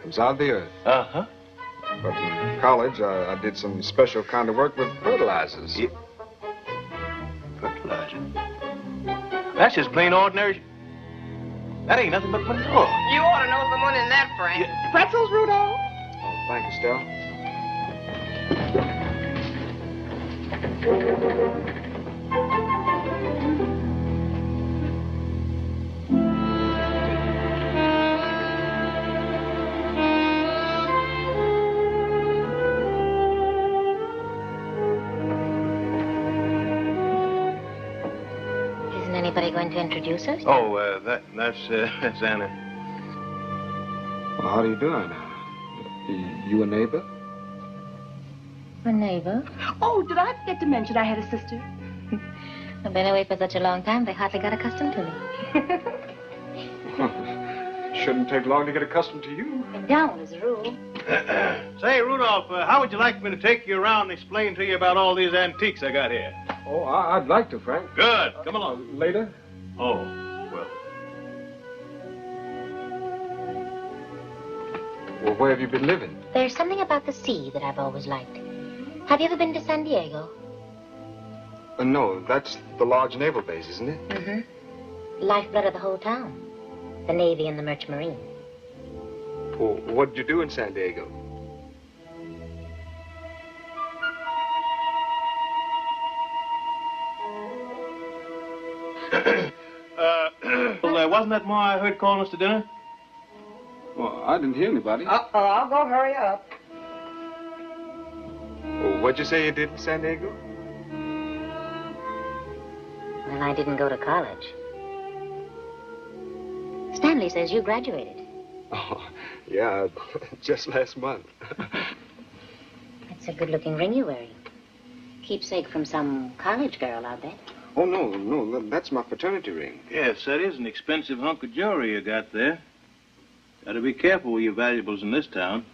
comes out of the earth. Uh-huh. But in college, I did some special kind of work with fertilizers. Yeah. Fertilizer? That's just plain ordinary. That ain't nothing but manure. You ought to know someone in that, Frank. Yeah. Pretzels, Rudolph? Oh, thank you, Stella. Anybody going to introduce us? Oh, that's Anna. Well, how do you do, Anna? You a neighbor? A neighbor? Oh, did I forget to mention I had a sister? I've been away for such a long time, they hardly got accustomed to me. Shouldn't take long to get accustomed to you. They don't, as a rule. Say, Rudolph, how would you like me to take you around and explain to you about all these antiques I got here? Oh, I'd like to, Frank. Good. Come along. Later? Oh, well. Well, where have you been living? There's something about the sea that I've always liked. Have you ever been to San Diego? No, that's the large naval base, isn't it? Mm-hmm. Lifeblood of the whole town. The Navy and the Merchant Marine. Well, what did you do in San Diego? Well, wasn't that Ma I heard calling us to dinner? Well, I didn't hear anybody. Uh-oh, I'll go hurry up. Well, what'd you say you did in San Diego? Well, I didn't go to college. Stanley says you graduated. Oh, yeah, just last month. That's a good-looking ring you're wearing. Keepsake from some college girl, I'll bet. Oh, no, that's my fraternity ring. Yes, that is an expensive hunk of jewelry you got there. Got to be careful with your valuables in this town.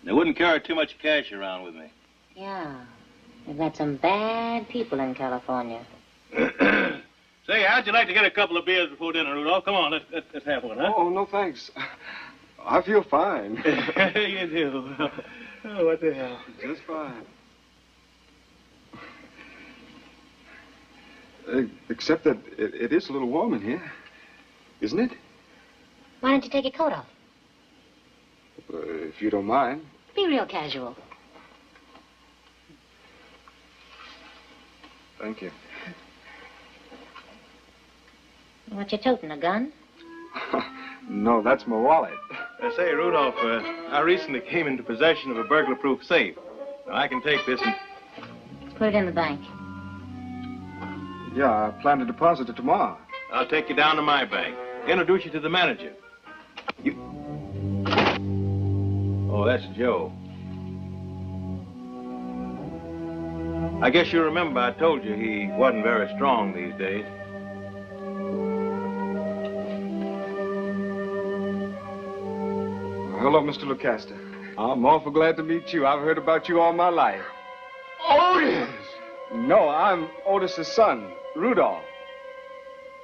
They wouldn't carry too much cash around with me. Yeah, we've got some bad people in California. Say, how'd you like to get a couple of beers before dinner, Rudolph? Come on, let's have one, huh? Oh, no, thanks. I feel fine. You do. Oh, what the hell? Just fine. Except that it is a little warm in here, isn't it? Why don't you take your coat off? If you don't mind. Be real casual. Thank you. What you toting, a gun? No, that's my wallet. Say, Rudolph, I recently came into possession of a burglar-proof safe. Now, I can take this and Put it in the bank. Yeah, I plan to deposit it tomorrow. I'll take you down to my bank. Introduce you to the manager. Oh, that's Joe. I guess you remember I told you he wasn't very strong these days. Hello, Mr. Lucasta. I'm awful glad to meet you. I've heard about you all my life. Otis! No, I'm Otis's son, Rudolph.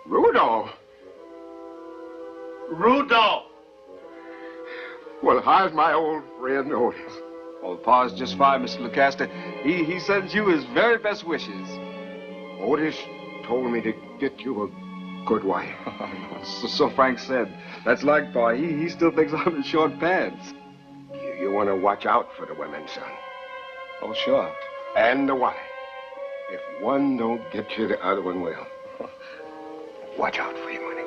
Rudolph? Rudolph! Well, how's my old friend Otis? Oh, Pa's just fine, Mr. Lucasta. He sends you his very best wishes. Otis told me to get you a good wife. So Frank said. That's like Pa. He still thinks I'm in short pants. You want to watch out for the women, son. Oh, sure. And the wife. If one don't get you, the other one will. Watch out for your money.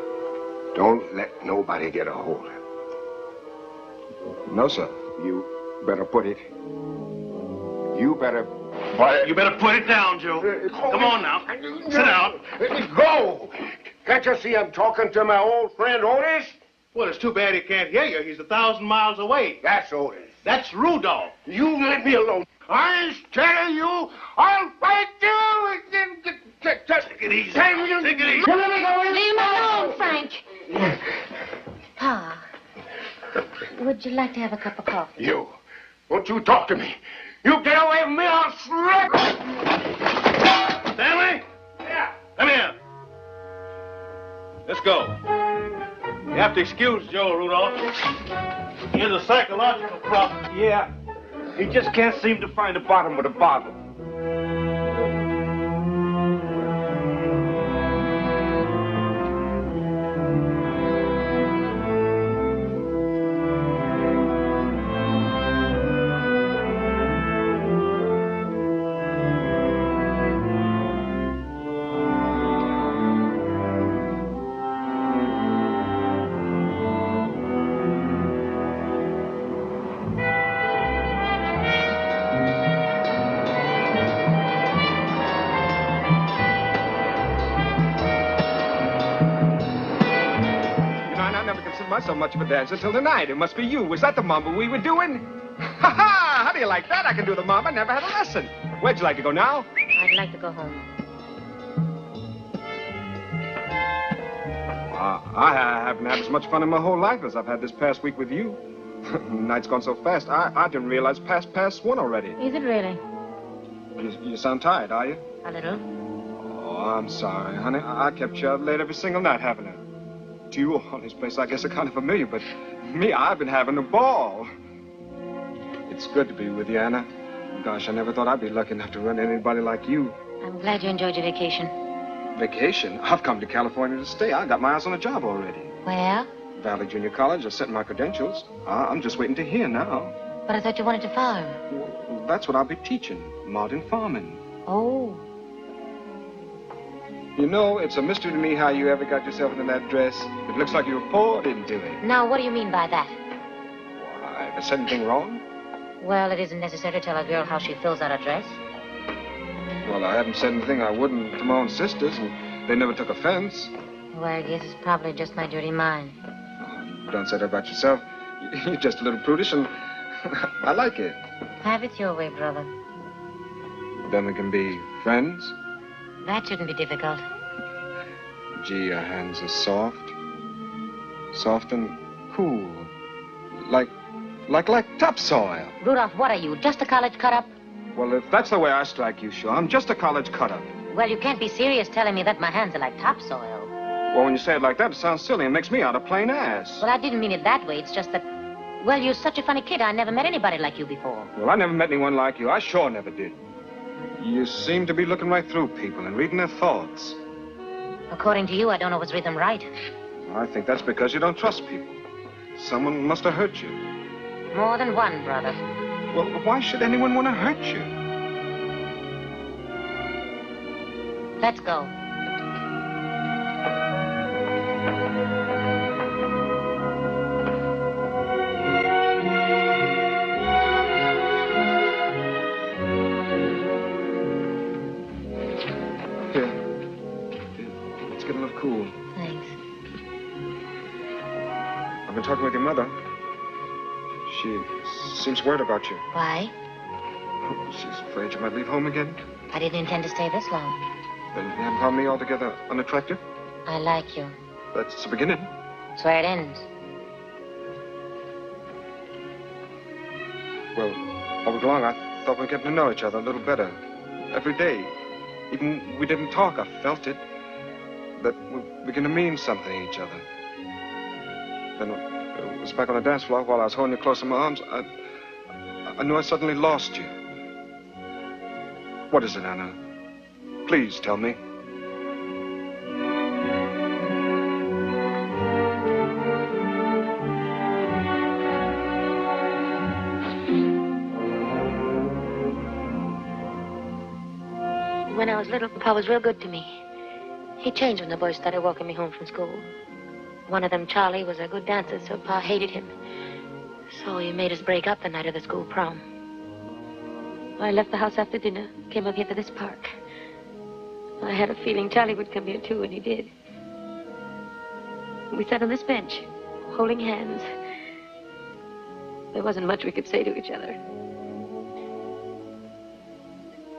Don't let nobody get a hold of it. No, sir. You better put it. You better... You better put it down, Joe. Come on now. Sit down. Let me go. Can't you see I'm talking to my old friend Otis? Well, it's too bad he can't hear you. He's 1,000 miles away. That's Otis. That's Rudolph. You let me alone. I'm telling you, I'll fight you. Take it easy. Take it easy. Leave him alone, Frank. Pa, would you like to have a cup of coffee? You. Don't you talk to me. You get away from me, I'll slap. Stanley? Yeah. Come here. Let's go. You have to excuse Joe, Rudolph. He has a psychological problem. Yeah. He just can't seem to find the bottom of the bottle. So much of a dancer till tonight. It must be you. Was that the mambo we were doing? Ha ha! How do you like that? I can do the mambo. Never had a lesson. Where'd you like to go now? I'd like to go home. I haven't had as much fun in my whole life as I've had this past week with you. Night's gone so fast. I didn't realize past one already. Is it really? You sound tired, are you? A little. Oh, I'm sorry, honey. I kept you up late every single night, haven't I? To you, all this place, I guess, are kind of familiar, but me, I've been having a ball. It's good to be with you, Anna. Gosh, I never thought I'd be lucky enough to run into anybody like you. I'm glad you enjoyed your vacation. Vacation? I've come to California to stay. I got my eyes on a job already. Where? Valley Junior College. I sent my credentials. I'm just waiting to hear now. But I thought you wanted to farm. Well, that's what I'll be teaching. Modern farming. Oh. You know, it's a mystery to me how you ever got yourself into that dress. It looks like you were poured into it. Now, what do you mean by that? Why, have I said anything wrong? Well, it isn't necessary to tell a girl how she fills out a dress. Well, I haven't said anything I wouldn't to my own sisters, and they never took offense. Well, I guess it's probably just my dirty mind. Don't say that about yourself. You're just a little prudish, and I like it. Have it your way, brother. Then we can be friends? That shouldn't be difficult. Gee, your hands are soft. Soft and cool. Like topsoil. Rudolph, what are you, just a college cut-up? Well, if that's the way I strike you, sure. I'm just a college cut-up. Well, you can't be serious telling me that my hands are like topsoil. Well, when you say it like that, it sounds silly and makes me out a plain ass. Well, I didn't mean it that way. It's just that, well, you're such a funny kid. I never met anybody like you before. Well, I never met anyone like you. I sure never did. You seem to be looking right through people and reading their thoughts. According to you, I don't always read them right. I think that's because you don't trust people. Someone must have hurt you. More than one, brother. Well, why should anyone want to hurt you? Let's go. been talking with your mother. She seems worried about you. Why? She's afraid you might leave home again. I didn't intend to stay this long. Then you haven't found me altogether unattractive? I like you. That's the beginning. That's where it ends. Well, all along, I thought we were getting to know each other a little better. Every day. Even we didn't talk, I felt it. That we began to mean something to each other. Then it was back on the dance floor while I was holding you close in my arms. I knew I suddenly lost you. What is it, Anna? Please tell me. When I was little, Papa was real good to me. He changed when the boys started walking me home from school. One of them, Charlie, was a good dancer, so Pa hated him. So he made us break up the night of the school prom. I left the house after dinner, came up here to this park. I had a feeling Charlie would come here, too, and he did. We sat on this bench, holding hands. There wasn't much we could say to each other.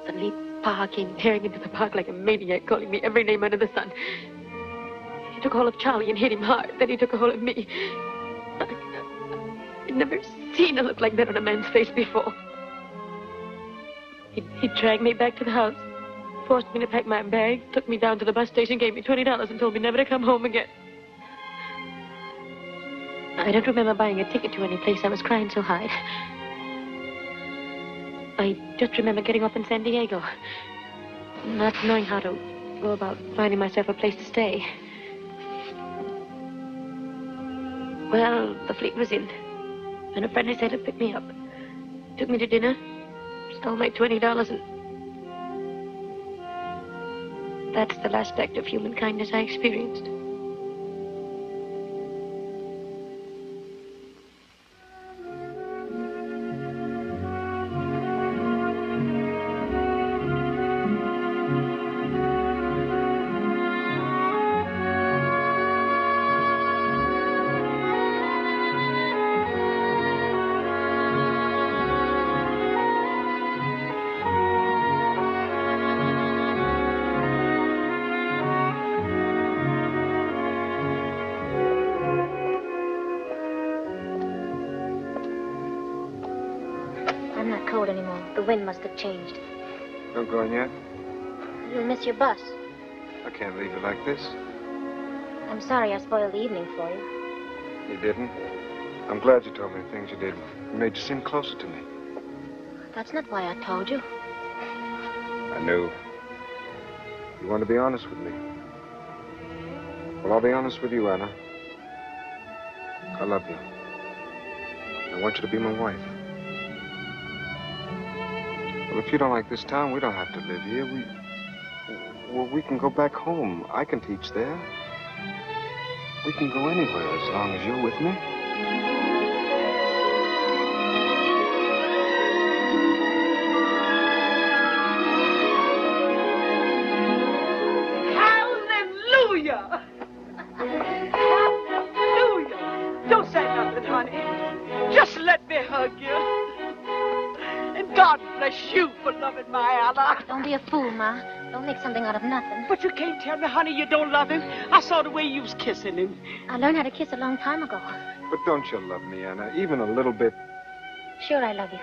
Suddenly, Pa came tearing into the park like a maniac, calling me every name under the sun. He took hold of Charlie and hit him hard. Then he took a hold of me. I'd never seen a look like that on a man's face before. He dragged me back to the house, forced me to pack my bag, took me down to the bus station, gave me $20 and told me never to come home again. I don't remember buying a ticket to any place. I was crying so hard. I just remember getting off in San Diego, not knowing how to go about finding myself a place to stay. Well, the fleet was in, and a friendly sailor picked me up, took me to dinner, stole my $20, and that's the last act of human kindness I experienced. I'm not cold anymore. The wind must have changed. Not going yet? You'll miss your bus. I can't leave you like this. I'm sorry I spoiled the evening for you. You didn't. I'm glad you told me the things you did. It made you seem closer to me. That's not why I told you. I knew. You want to be honest with me. Well, I'll be honest with you, Anna. I love you. I want you to be my wife. Well, if you don't like this town, we don't have to live here. We can go back home. I can teach there. We can go anywhere as long as you're with me. Hallelujah! Hallelujah! Don't say nothing, honey. Just let me hug you. And God bless you for loving my Anna. Don't be a fool, Ma. Don't make something out of nothing. But you can't tell me, honey, you don't love him. I saw the way you was kissing him. I learned how to kiss a long time ago. But don't you love me, Anna? Even a little bit. Sure, I love you.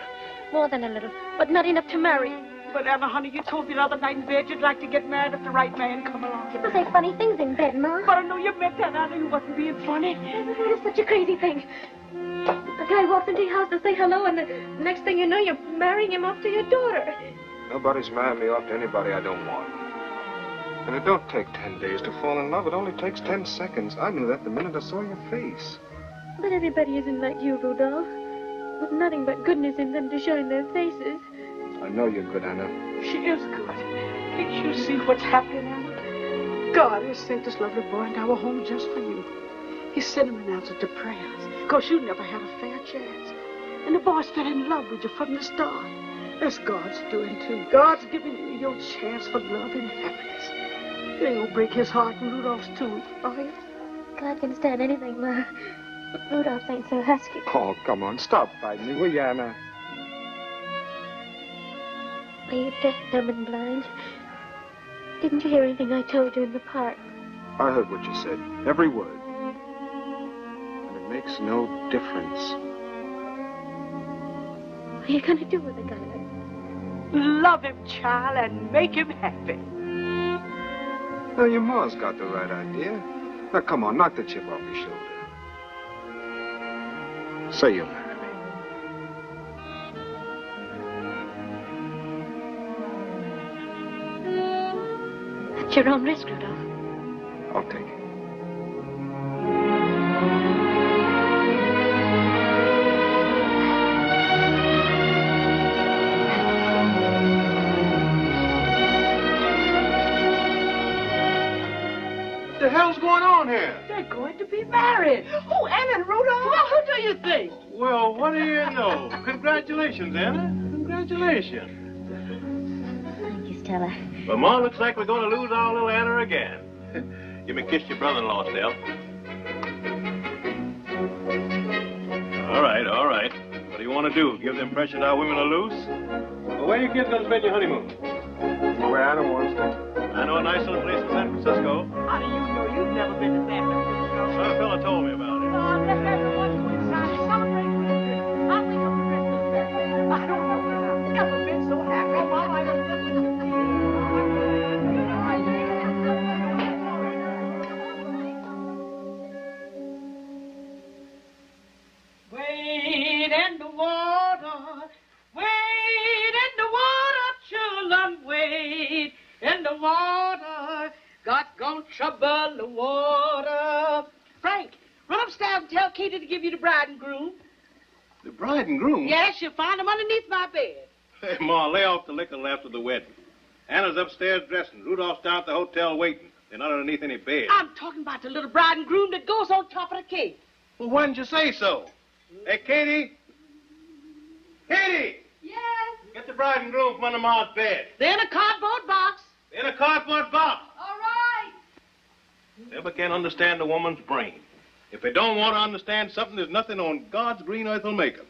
More than a little, but not enough to marry. But, Anna, honey, you told me the other night in bed you'd like to get married if the right man come along. People say funny things in bed, Ma. But I know you meant that, Anna. You wasn't being funny. It's such a crazy thing. A guy walks into your house to say hello, and the next thing you know, you're marrying him off to your daughter. Nobody's marrying me off to anybody I don't want. And it don't take 10 days to fall in love. It only takes 10 seconds. I knew that the minute I saw your face. But everybody isn't like you, Rudolph. With nothing but goodness in them to show in their faces. I know you're good, Anna. She is good. Can't you see what's happening, Anna? God has sent this lovely boy into our home just for you. He sent him in answer to prayers, because you never had a fair chance. And the boy's fell in love with you from the start. That's God's doing, too. God's giving you your chance for love and happiness. You ain't gonna break his heart and Rudolph's, too, are you? God can stand anything, Ma. Rudolph ain't so husky. Oh, come on. Stop fighting me, will you, Anna? Are you deaf, dumb, and blind? Didn't you hear anything I told you in the park? I heard what you said. Every word. And it makes no difference. What are you going to do with a guy like that? Love him, child, and make him happy. Well, your ma's got the right idea. Now, come on, knock the chip off your shoulder. Say you'll marry me. At your own risk, Rudolph. I'll take it. What the hell's going on here? They're going to be married. Oh, Anna and Rudolph. Well, who do you think? Well, what do you know? Congratulations, Anna. Congratulations. Thank you, Stella. Well, Ma, looks like we're going to lose our little Anna again. You may kiss your brother-in-law, Stella. All right, all right. What do you want to do? Give the impression our women are loose? Well, where are you kids going to spend your honeymoon? Where Anna wants to. I know a nice little place in San Francisco. How do you know? You've never been to San Francisco. A fella told me about it. Let's have the one coincide. Celebrate with the trip. I'll wait for the rest of the day. I don't know. I've never been so happy. Oh, Mom, I don't know. Wade in the water. Wade in the water, children. Wade in the water. God gonna trouble the water. Frank, run upstairs and tell Katie to give you the bride and groom. The bride and groom? Yes, you'll find them underneath my bed. Hey, Ma, lay off the liquor after the wedding. Anna's upstairs dressing. Rudolph's down at the hotel waiting. They're not underneath any bed. I'm talking about the little bride and groom that goes on top of the cake. Well, why didn't you say so? Hey, Katie? Katie! Yes? Get the bride and groom from under Ma's bed. They're in a cardboard box. In a cardboard box. All right. Never can understand a woman's brain. If they don't want to understand something, there's nothing on God's green earth will make them.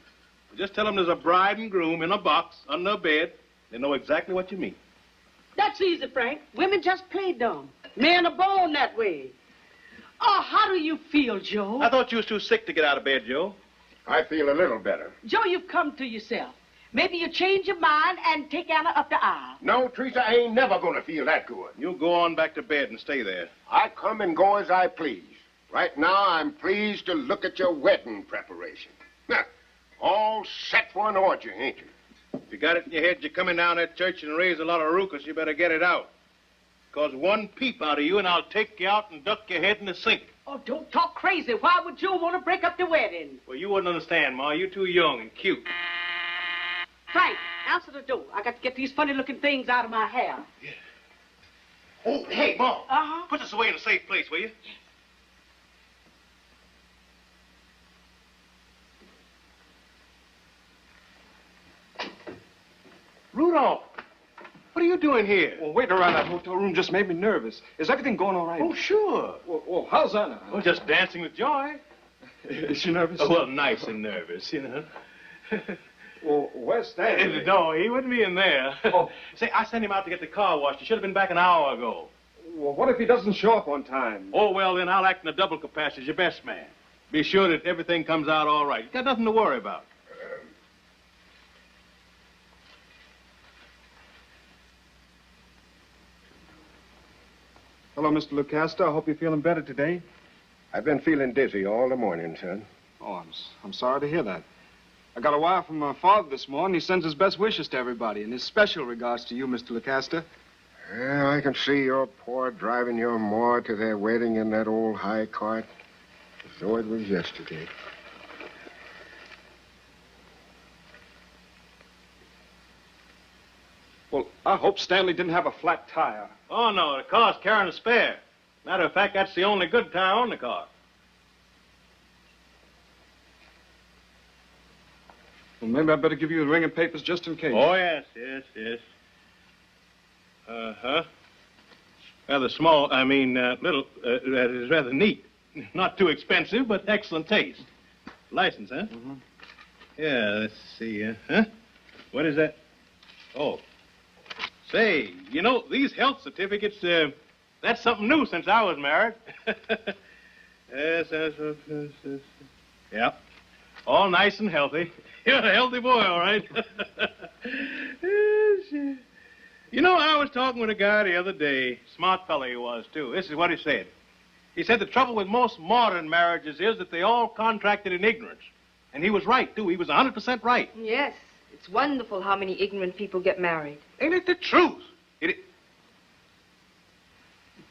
Just tell them there's a bride and groom in a box under a bed. They know exactly what you mean. That's easy, Frank. Women just play dumb. Men are born that way. Oh, how do you feel, Joe? I thought you was too sick to get out of bed, Joe. I feel a little better. Joe, you've come to yourself. Maybe you change your mind and take Anna up the aisle. No, Teresa, I ain't never gonna feel that good. You go on back to bed and stay there. I come and go as I please. Right now, I'm pleased to look at your wedding preparation. All set for an orgy, ain't you? If you got it in your head you're coming down that church and raise a lot of ruckus, you better get it out. Because one peep out of you and I'll take you out and duck your head in the sink. Oh, don't talk crazy. Why would Joe want to break up the wedding? Well, you wouldn't understand, Ma. You're too young and cute. Frank, answer the door. I got to get these funny-looking things out of my hair. Yeah. Oh, hey, Ma. Uh-huh. Put this away in a safe place, will you? Rudolph, what are you doing here? Well, waiting around that hotel room just made me nervous. Is everything going all right? Oh, sure. Well, how's Anna? Well, just dancing with joy. Is she nervous? Oh, well, nice and nervous, you know. Well, where's Stanley? No, he wouldn't be in there. Oh. Say, I sent him out to get the car washed. He should have been back an hour ago. Well, what if he doesn't show up on time? Oh, well, then I'll act in a double capacity as your best man. Be sure that everything comes out all right. You got nothing to worry about. Hello, Mr. Lucasta. I hope you're feeling better today. I've been feeling dizzy all the morning, son. Oh, I'm sorry to hear that. I got a wire from my father this morning. He sends his best wishes to everybody, and his special regards to you, Mr. Lucasta. Yeah, I can see your poor driving your ma to their wedding in that old high cart as though it was yesterday. Well, I hope Stanley didn't have a flat tire. Oh, no, the car's carrying a spare. Matter of fact, that's the only good tire on the car. Well, maybe I better give you a ring of papers just in case. Oh, yes. Uh-huh. Rather small, little, that is rather neat. Not too expensive, but excellent taste. License, huh? Mm-hmm. Yeah, let's see. Huh? What is that? Oh. Say, you know, these health certificates, that's something new since I was married. Yes. Yeah. All nice and healthy. You're a healthy boy, all right. Yes. You know, I was talking with a guy the other day. Smart fella he was, too. This is what he said. He said the trouble with most modern marriages is that they all contracted in ignorance. And he was right, too. He was 100% right. Yes. It's wonderful how many ignorant people get married. Ain't it the truth?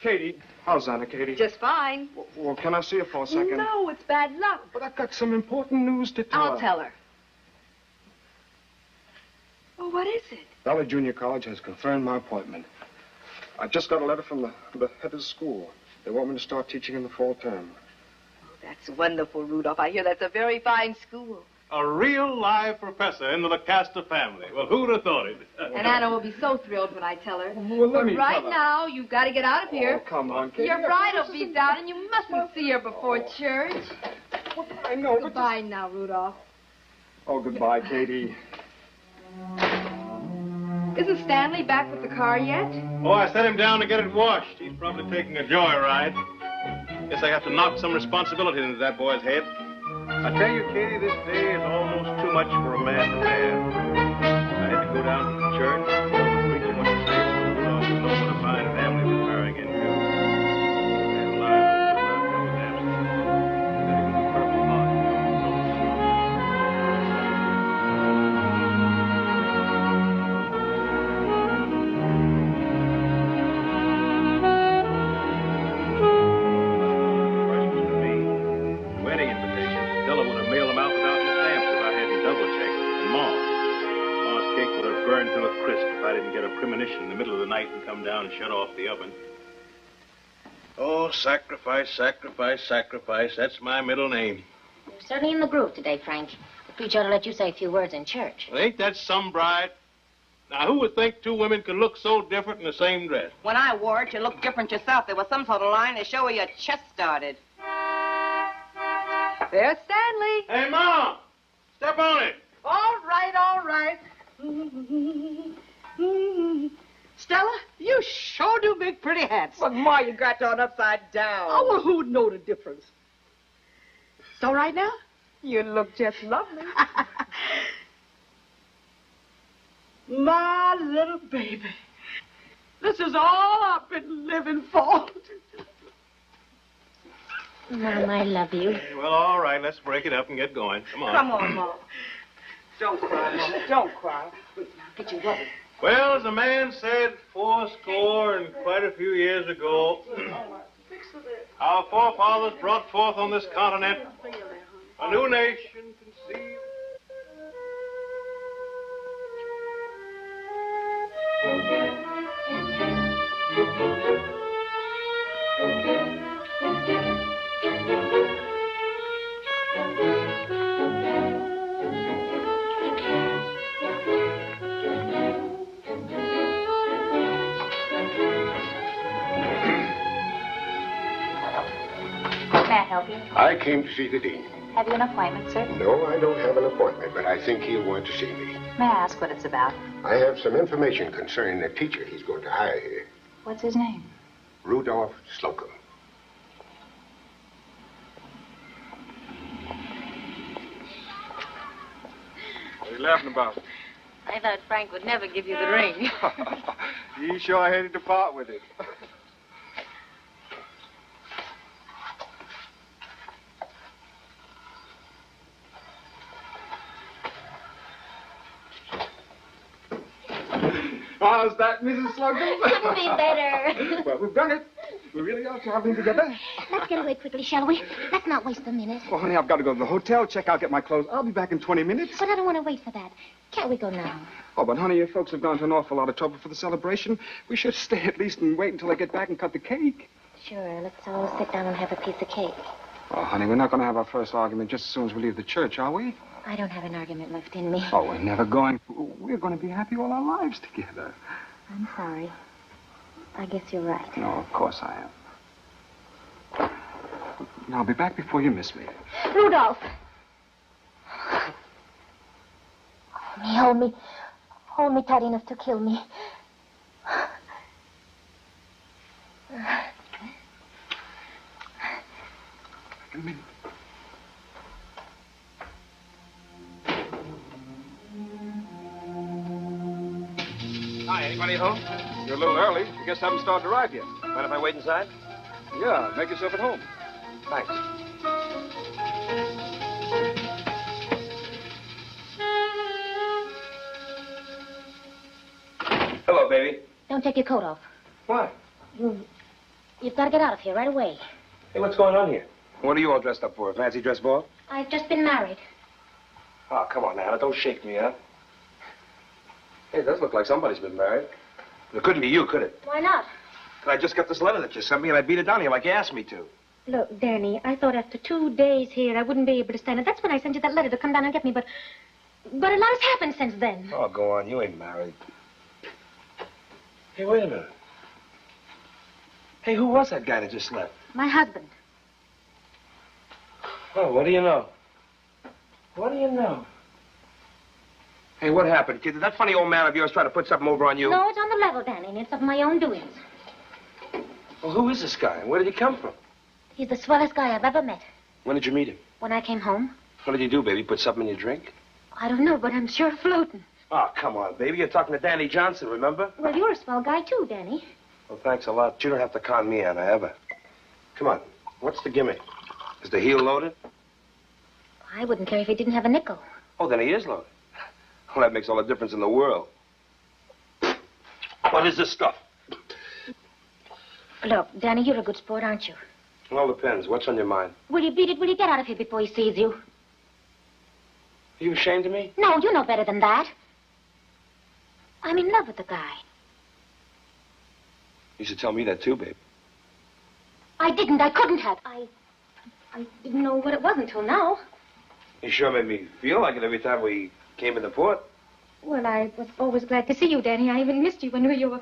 Katie, how's Anna, Katie? Just fine. Well, can I see her for a second? No, it's bad luck. But I've got some important news to tell her. I'll tell her. Oh, what is it? Valley Junior College has confirmed my appointment. I just got a letter from the head of the school. They want me to start teaching in the fall term. Oh, that's wonderful, Rudolph. I hear that's a very fine school. A real live professor in the Lucasta family. Well, who'd have thought it? And Anna will be so thrilled when I tell her. Well, let me right tell her. now, you've got to get out of here. Oh, come on, Katie. Your bride will be down, and you mustn't see her before church. Well, I know, but... Goodbye now, Rudolph. Oh, goodbye, Katie. Isn't Stanley back with the car yet? Oh, I set him down to get it washed. He's probably taking a joyride. Guess I have to knock some responsibility into that boy's head. I tell you, Katie, this day is almost too much for a man to have. I had to go down to the church, tell the preacher what to say, to know what a fine family we're marrying into. And life was absent. Said he was a purple heart. Until a crisp if I didn't get a premonition in the middle of the night and come down and shut off the oven. Oh, sacrifice, sacrifice, sacrifice. That's my middle name. You're certainly in the groove today, Frank. The preacher ought to let you say a few words in church. Well, ain't that some bride? Now, who would think two women could look so different in the same dress? When I wore it, you looked different yourself. There was some sort of line to show where your chest started. There's Stanley. Hey, Mom! Step on it. All right, all right. Stella, you sure do make pretty hats. But, Ma, you got on upside down. Oh, well, who'd know the difference? It's all right now? You look just lovely. My little baby. This is all I've been living for. Mom, I love you. Well, all right, let's break it up and get going. Come on. Come on, Mom. Don't cry, Mom. Don't cry. Get your rubber. Well, as a man said 80 and quite a few years ago, our forefathers brought forth on this continent a new nation conceived. May I help you? I came to see the dean. Have you an appointment, sir? No, I don't have an appointment, but I think he'll want to see me. May I ask what it's about? I have some information concerning the teacher he's going to hire here. What's his name? Rudolph Slocum. What are you laughing about? I thought Frank would never give you the ring. You sure hated to part with it. How's that, Mrs. Slocum? Couldn't be better. Well, we've done it. We really are traveling together. Let's get away quickly, shall we? Let's not waste a minute. Well, honey, I've got to go to the hotel, check out, get my clothes. I'll be back in 20 minutes. But I don't want to wait for that. Can't we go now? Oh, but honey, your folks have gone to an awful lot of trouble for the celebration. We should stay at least and wait until I get back and cut the cake. Sure, let's all sit down and have a piece of cake. Oh, honey, we're not going to have our first argument just as soon as we leave the church, are we? I don't have an argument left in me. Oh, we're never going. We're going to be happy all our lives together. I'm sorry. I guess you're right. No, of course I am. Now, I'll be back before you miss me. Rudolph! me. Hold me tight enough to kill me. Hi, anybody home? You're a little early. I guess I haven't started to arrive yet. Mind if I wait inside? Yeah, make yourself at home. Thanks. Hello, baby. Don't take your coat off. Why? You've got to get out of here right away. Hey, what's going on here? What are you all dressed up for? A fancy dress ball? I've just been married. Oh, come on now. Don't shake me, huh? Hey, it does look like somebody's been married. It couldn't be you, could it? Why not? I just got this letter that you sent me, and I beat it down here like you asked me to. Look, Danny, I thought after 2 days here I wouldn't be able to stand it. That's when I sent you that letter to come down and get me, but a lot has happened since then. Oh, go on. You ain't married. Hey, wait a minute. Hey, who was that guy that just left? My husband. Oh, what do you know? What do you know? Hey, what happened, kid? Did that funny old man of yours try to put something over on you? No, it's on the level, Danny, and it's of my own doings. Well, who is this guy, and where did he come from? He's the swellest guy I've ever met. When did you meet him? When I came home, What did he do, baby? Put something in your drink? I don't know, but I'm sure floating. Oh, come on, baby. You're talking to Danny Johnson, remember? Well, you're a swell guy, too, Danny. Well, thanks a lot. You don't have to con me, Anna, ever. Come on. What's the gimmick? Is the heel loaded? I wouldn't care if he didn't have a nickel. Oh, then he is loaded. Well, that makes all the difference in the world. What is this stuff? Look, Danny, you're a good sport, aren't you? It all depends. What's on your mind? Will you beat it? Will you get out of here before he sees you? Are you ashamed of me? No, you know better than that. I'm in love with the guy. You should tell me that, too, babe. I didn't. I couldn't have. I didn't know what it was until now. You sure made me feel like it every time we came in the port. Well, I was always glad to see you, Danny. I even missed you when you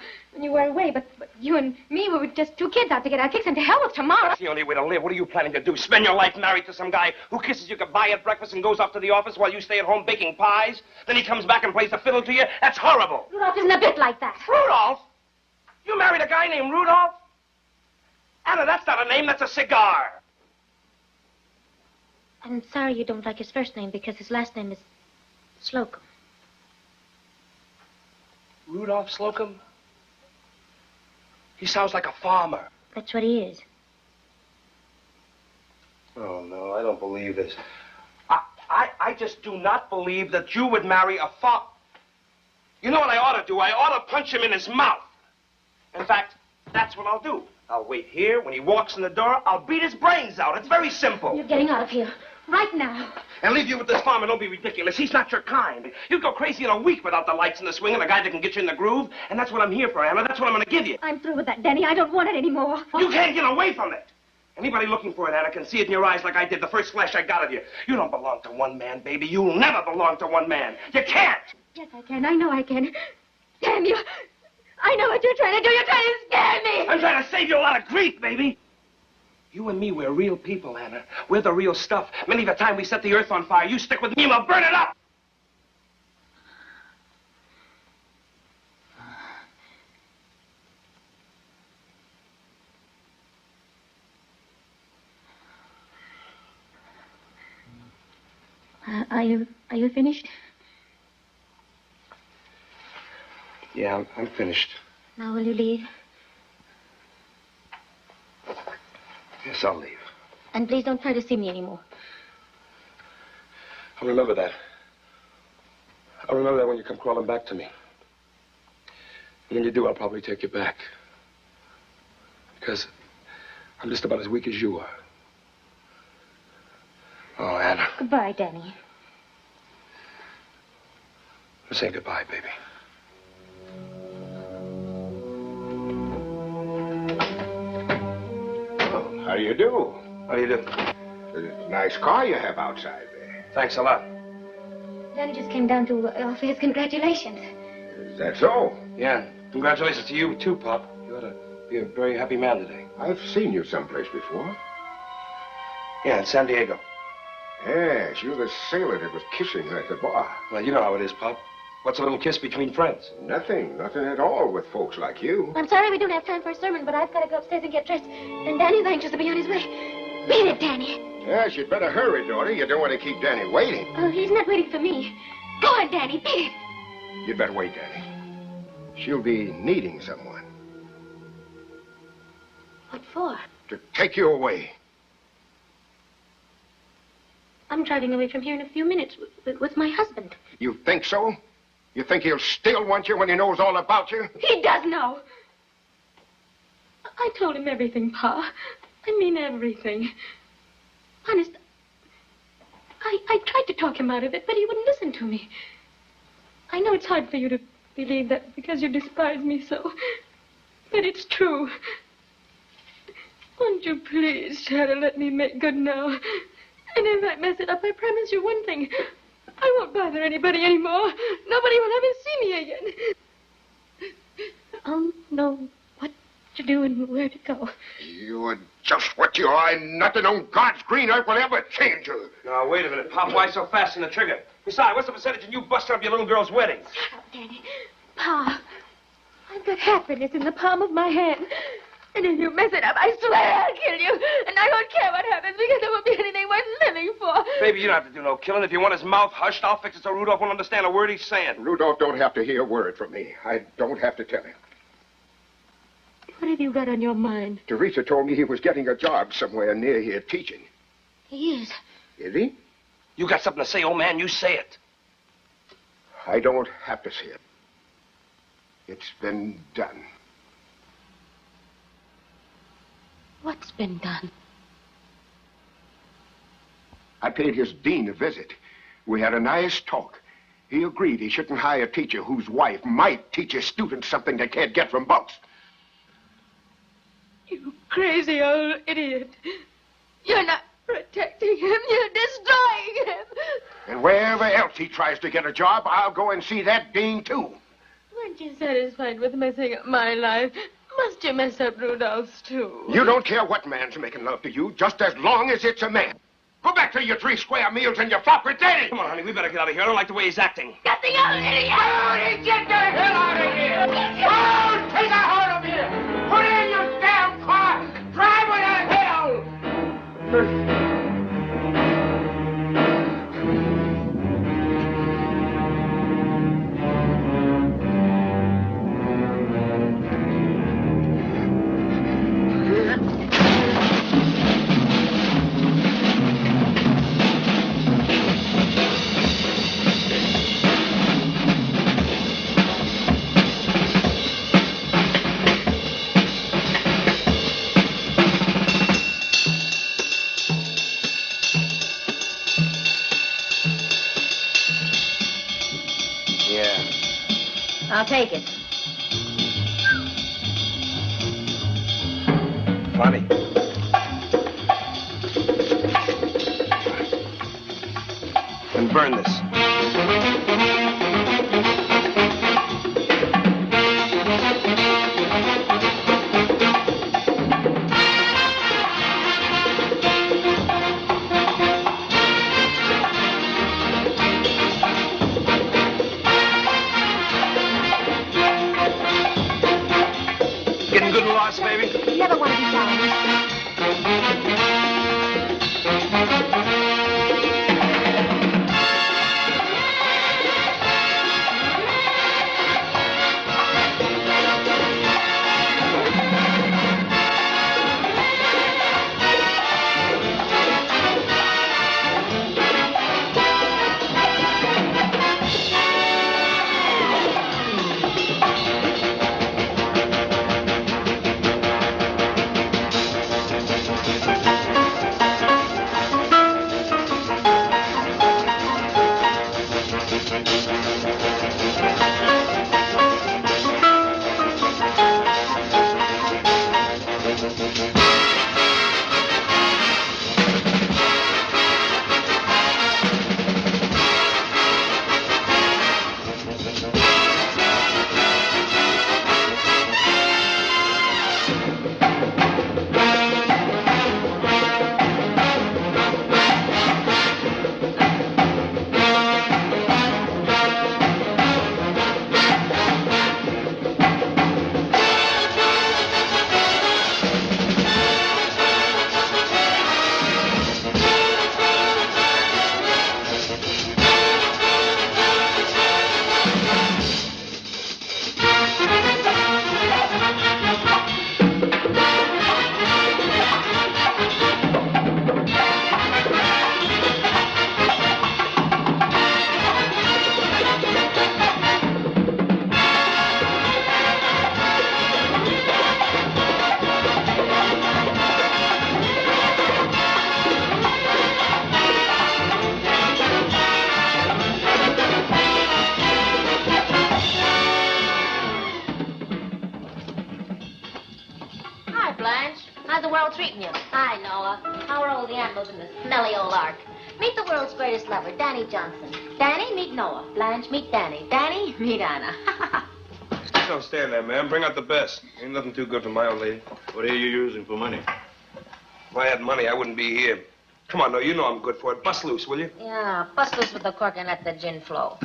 were away. But you and me, we were just 2 kids out to get our kicks, and to hell with tomorrow. That's the only way to live. What are you planning to do? Spend your life married to some guy who kisses you goodbye at breakfast and goes off to the office while you stay at home baking pies? Then he comes back and plays the fiddle to you? That's horrible. Rudolph isn't a bit like that. Rudolph? You married a guy named Rudolph? Anna, that's not a name, that's a cigar. I'm sorry you don't like his first name because his last name is Slocum. Rudolph Slocum? He sounds like a farmer. That's what he is. Oh, no, I don't believe this. I just do not believe that you would marry a You know what I ought to do? I ought to punch him in his mouth. In fact, that's what I'll do. I'll wait here. When he walks in the door, I'll beat his brains out. It's very simple. You're getting out of here. Right now. And leave you with this farmer. Don't be ridiculous. He's not your kind. You'd go crazy in a week without the lights and the swing and a guy that can get you in the groove. And that's what I'm here for, Anna. That's what I'm going to give you. I'm through with that, Danny. I don't want it anymore. You can't get away from it. Anybody looking for it, Anna, can see it in your eyes like I did the first flash I got of you. You don't belong to one man, baby. You'll never belong to one man. You can't. Yes, I can. I know I can. Damn you. I know what you're trying to do. You're trying to scare me. I'm trying to save you a lot of grief, baby. You and me, we're real people, Anna. We're the real stuff. Many of the time we set the earth on fire. You stick with me and we'll burn it up. Are you finished? Yeah, I'm finished. Now will you leave? Yes, I'll leave. And please don't try to see me anymore. I'll remember that. I'll remember that when you come crawling back to me. And when you do, I'll probably take you back. Because I'm just about as weak as you are. Oh, Anna. Goodbye, Danny. Say goodbye, baby. Oh, how do you do? How do you do? Nice car you have outside there. Thanks a lot. Danny just came down to offer his congratulations. Is that so? Yeah. Congratulations to you, too, Pop. You ought to be a very happy man today. I've seen you someplace before. Yeah, in San Diego. Yes, you're the sailor that was kissing her at the bar. Well, you know how it is, Pop. What's a little kiss between friends? Nothing at all with folks like you. I'm sorry we don't have time for a sermon, but I've got to go upstairs and get dressed. And Danny's anxious to be on his way. Beat it, Danny. Yes, you'd better hurry, daughter. You don't want to keep Danny waiting. Oh, he's not waiting for me. Go on, Danny, beat it. You'd better wait, Danny. She'll be needing someone What for? to take you away. I'm driving away from here in a few minutes with my husband. You think so? You think he'll still want you when he knows all about you? He does know. I told him everything, Pa. I mean everything. Honest, I tried to talk him out of it, but he wouldn't listen to me. I know it's hard for you to believe that because you despise me so, but it's true. Won't you please try to let me make good now? And if I mess it up, I promise you one thing. I won't bother anybody anymore. Nobody will ever see me again. I'll know what to do and where to go. You're just what you are, and nothing on God's green earth will ever change you. Now, wait a minute, Pop. Why so fast in the trigger? Besides, what's the percentage of you busting up your little girl's wedding? Shut up, Danny. Pa, I've got happiness in the palm of my hand. And if you mess it up, I swear I'll kill you. And I won't care what happens because there won't be anything worth living for. Baby, you don't have to do no killing. If you want his mouth hushed, I'll fix it so Rudolph won't understand a word he's saying. Rudolph don't have to hear a word from me. I don't have to tell him. What have you got on your mind? Teresa told me he was getting a job somewhere near here teaching. He is. Is he? You got something to say, old man, you say it. I don't have to say it. It's been done. What's been done? I paid his dean a visit. We had a nice talk. He agreed he shouldn't hire a teacher whose wife might teach his students something they can't get from books. You crazy old idiot. You're not protecting him. You're destroying him. And wherever else he tries to get a job, I'll go and see that dean, too. Weren't you satisfied with messing up my life? Must you mess up Rudolph's, too? You don't care what man's making love to you, just as long as it's a man. Go back to your 3 square meals and your flop with Daddy. Come on, honey, we better get out of here. I don't like the way he's acting. Get the old idiot! Brody, get the hell out of here! Oh, take a hold of here! Put it in your damn car! Drive her to hell! I'll take it. Funny. And burn this. Getting good and lost, baby? Never want to be down. Blanche. How's the world treating you? Hi, Noah. How are all the animals in the smelly old ark? Meet the world's greatest lover, Danny Johnson. Danny, meet Noah. Blanche, meet Danny. Danny, meet Anna. Just don't stand there, man. Bring out the best. Ain't nothing too good for my old lady. What are you using for money? If I had money, I wouldn't be here. Come on, no, you know I'm good for it. Bust loose, will you? Yeah, bust loose with the cork and let the gin flow.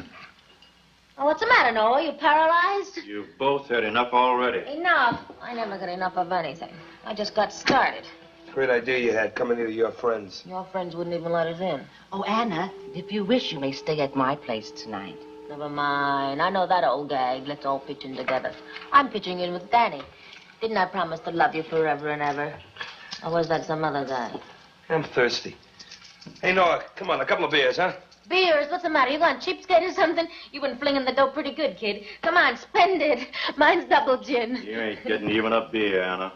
Oh, what's the matter, Noah? You paralyzed? You've both had enough already. Enough. I never get enough of anything. I just got started. Great idea you had, coming here to your friends. Your friends wouldn't even let us in. Oh, Anna, if you wish, you may stay at my place tonight. Never mind. I know that old gag. Let's all pitch in together. I'm pitching in with Danny. Didn't I promise to love you forever and ever? Or was that some other guy? I'm thirsty. Hey, Noah, come on, a couple of beers, huh? Beers? What's the matter? You gone cheapskate or something? You've been flinging the dough pretty good, kid. Come on, spend it. Mine's double gin. You ain't getting even a beer, Anna.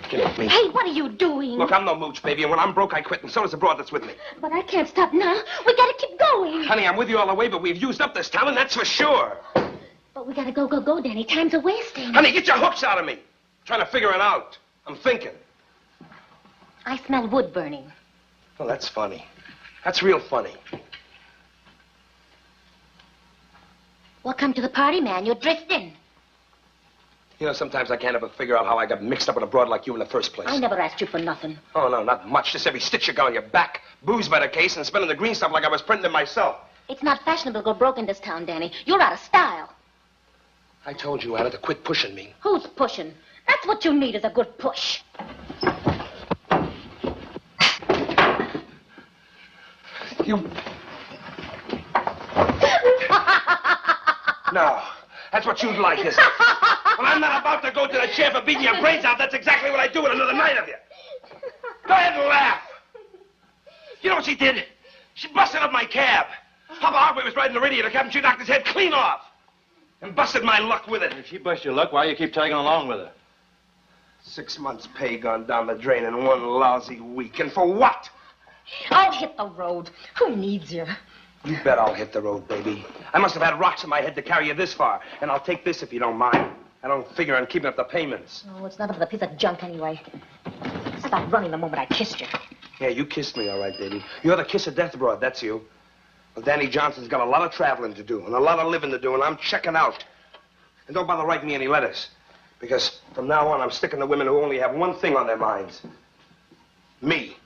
Get off me. Hey, what are you doing? Look, I'm no mooch, baby, and when I'm broke, I quit, and so does the broad that's with me. But I can't stop now. We gotta keep going. Honey, I'm with you all the way, but we've used up this talent, that's for sure. But we gotta go, Danny. Time's a wasting. Honey, get your hooks out of me. I'm trying to figure it out. I'm thinking. I smell wood burning. Oh, that's funny. That's real funny. Welcome to the party, man. You're drifting. You know, sometimes I can't ever figure out how I got mixed up with a broad like you in the first place. I never asked you for nothing. Oh, no, not much. Just every stitch you got on your back. Booze by the case and spending the green stuff like I was printing it myself. It's not fashionable to go broke in this town, Danny. You're out of style. I told you, Anna, to quit pushing me. Who's pushing? That's what you need is a good push. You... No, that's what you'd like, isn't it? When I'm not about to go to the chair for beating your brains out, that's exactly what I do with another night of you. Go ahead and laugh. You know what she did? She busted up my cab. Papa Harvey was riding the radiator cab and she knocked his head clean off. And busted my luck with it. If she bust your luck, why you keep tagging along with her? 6 months' pay gone down the drain in one lousy week. And for what? I'll hit the road. Who needs you? You bet I'll hit the road, baby. I must have had rocks in my head to carry you this far. And I'll take this if you don't mind. I don't figure on keeping up the payments. Oh, it's nothing but a piece of junk anyway. Stop running the moment I kissed you. Yeah, you kissed me, all right, baby. You're the kiss of death, broad, that's you. Well, Danny Johnson's got a lot of traveling to do and a lot of living to do, and I'm checking out. And don't bother writing me any letters. Because from now on, I'm sticking to women who only have one thing on their minds. Me.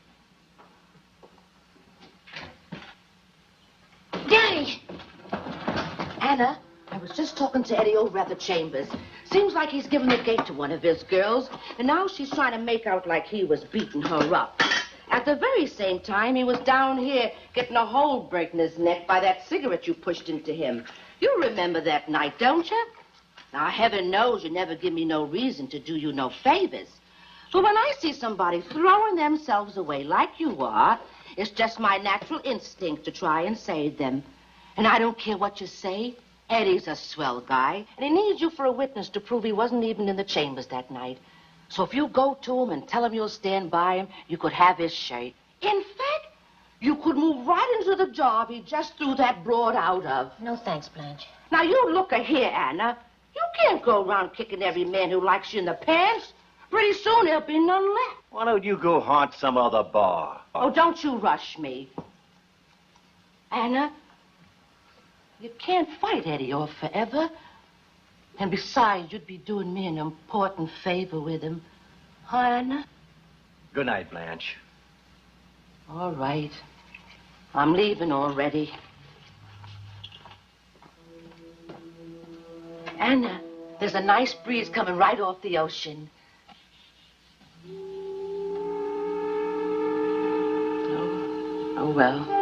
Danny! Anna, I was just talking to Eddie over at the Chambers. Seems like he's given the gate to one of his girls, and now she's trying to make out like he was beating her up. At the very same time, he was down here getting a hole break in his neck by that cigarette you pushed into him. You remember that night, don't you? Now, heaven knows you never give me no reason to do you no favors. But when I see somebody throwing themselves away like you are, it's just my natural instinct to try and save them. And I don't care what you say. Eddie's a swell guy, and he needs you for a witness to prove he wasn't even in the Chambers that night. So if you go to him and tell him you'll stand by him, you could have his shirt. In fact, you could move right into the job he just threw that broad out of. No thanks, Blanche. Now, you look here, Anna. You can't go around kicking every man who likes you in the pants. Pretty soon there'll be none left. Why don't you go haunt some other bar? Oh, don't you rush me. Anna, you can't fight Eddie off forever. And besides, you'd be doing me an important favor with him. Huh, Anna? Good night, Blanche. All right. I'm leaving already. Anna, there's a nice breeze coming right off the ocean. Oh, well.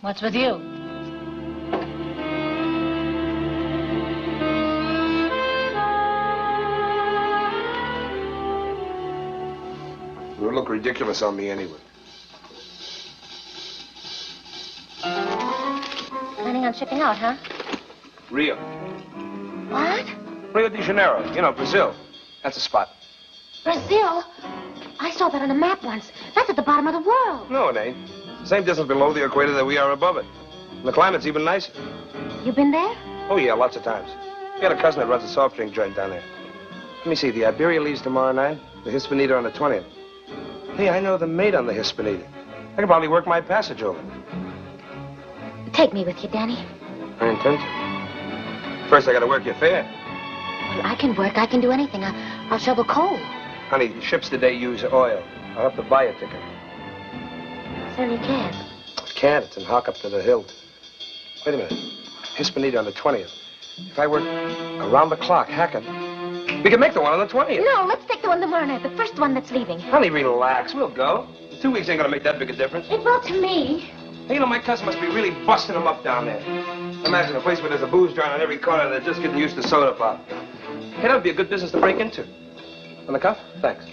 What's with you? look ridiculous on me anyway. Planning on shipping out, huh? Rio. What? Rio de Janeiro. You know, Brazil. That's a spot. Brazil? I saw that on a map once. That's at the bottom of the world. No, it ain't. Same distance below the equator that we are above it. And the climate's even nicer. You been there? Oh, yeah, lots of times. We got a cousin that runs a soft drink joint down there. Let me see, the Iberia leaves tomorrow night, the Hispanita on the 20th. Hey, I know the mate on the Hispanita. I could probably work my passage over. Take me with you, Danny. I intend to. First, I gotta work your fare. Well, I can work. I can do anything. I'll shovel coal. Honey, ships today use oil. I'll have to buy a ticket. Certainly can. Can't. It's in hock up to the hilt. Wait a minute. Hispanita on the 20th. If I work around the clock, hacking, we can make the one on the 20th. No, let's take the one tomorrow night, the first one that's leaving. Honey, relax. We'll go. 2 weeks ain't gonna make that big a difference. It will to me. Hey, you know, my cousin must be really busting them up down there. Imagine a place where there's a booze joint on every corner and they're just getting used to soda pop. Hey, that would be a good business to break into. On the cuff? Thanks.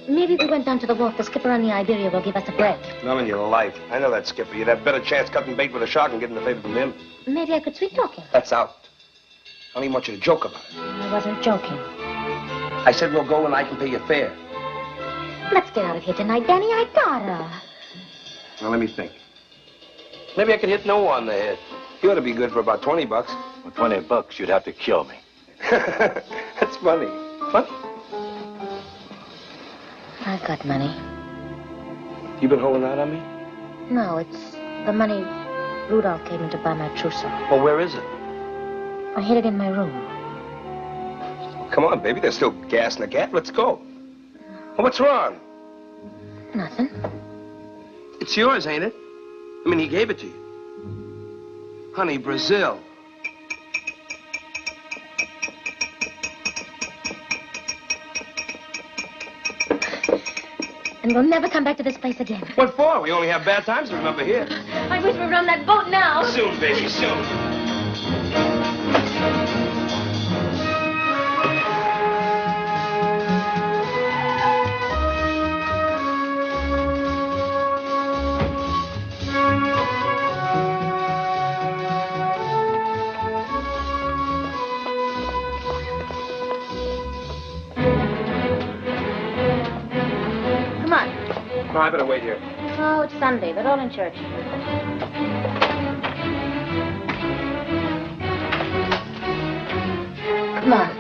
Maybe if we went down to the wharf, the skipper on the Iberia will give us a break. Not in your life. I know that skipper. You'd have better chance cutting bait with a shark and getting the favor from him. Maybe I could sweet talk him. That's out. I don't even want you to joke about it. I wasn't joking. I said we'll go and I can pay your fare. Let's get out of here tonight, Danny. I gotta. Now, let me think. Maybe I could hit Noah on the head. He ought to be good for about $20. For $20, you'd have to kill me. That's funny. Funny? I've got money. You been holding out on me? No, it's the money Rudolph gave me to buy my trousseau. Well, where is it? I hid it in my room. Come on, baby. There's still gas in the gap. Let's go. Well, what's wrong? Nothing. It's yours, ain't it? I mean, he gave it to you. Honey, Brazil. And we'll never come back to this place again. What for? We only have bad times to remember here. I wish we were on that boat now. Soon, baby, soon. No, I better wait here. Oh, it's Sunday. They're all in church. Come on.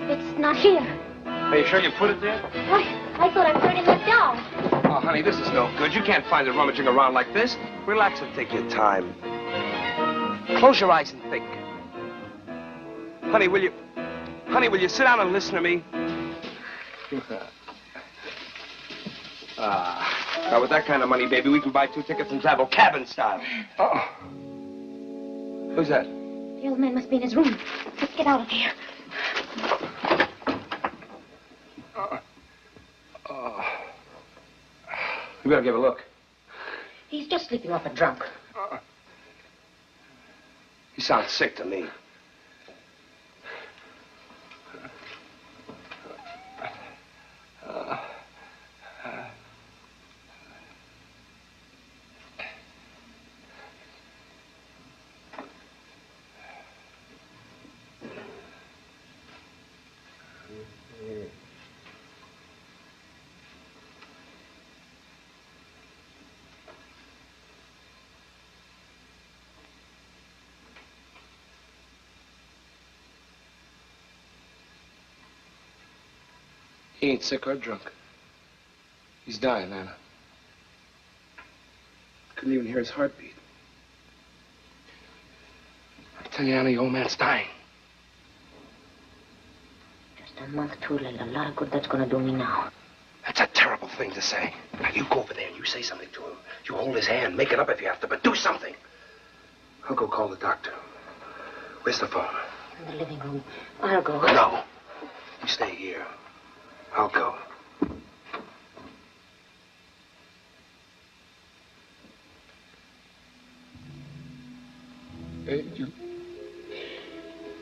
It's not here. Are you sure you put it there? I thought I put it in that down. Oh, honey, this is no good. You can't find it rummaging around like this. Relax and take your time. Close your eyes and think. Honey, will you sit down and listen to me? Now, with that kind of money, baby, we can buy 2 tickets and travel cabin style. Uh-oh. Who's that? The old man must be in his room. Let's get out of here. We better give a look. He's just sleeping off a drunk. He sounds sick to me. He ain't sick or drunk. He's dying, Anna. Couldn't even hear his heartbeat. I tell you, Anna, the old man's dying. Just a month too late. A lot of good that's gonna do me now. That's a terrible thing to say. Now, you go over there and you say something to him. You hold his hand. Make it up if you have to, but do something. I'll go call the doctor. Where's the phone? In the living room. I'll go. No. You stay here. I'll go. Angel,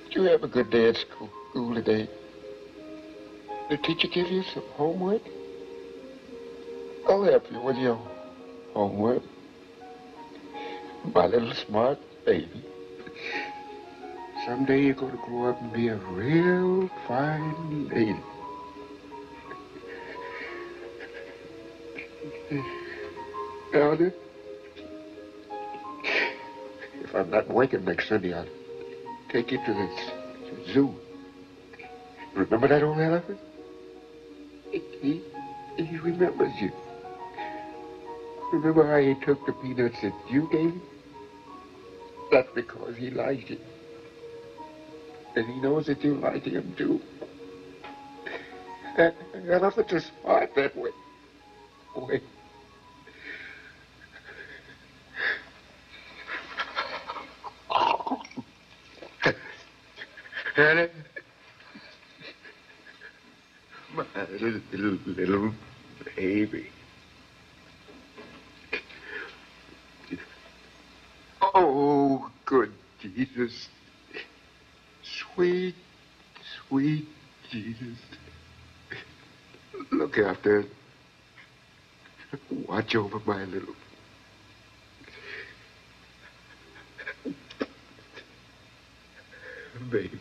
did you have a good day at school today? Did the teacher give you some homework? I'll help you with your homework. My little smart baby. Someday you're going to grow up and be a real fine lady. Elder, if I'm not working next Sunday, I'll take you to the zoo. Remember that old elephant? He remembers you. Remember how he took the peanuts that you gave him? That's because he liked it. And he knows that you like him, too. And elephants are smart that way. Hannah, my little baby. Oh, good Jesus. Sweet, sweet Jesus. Look after it. Watch over my little baby.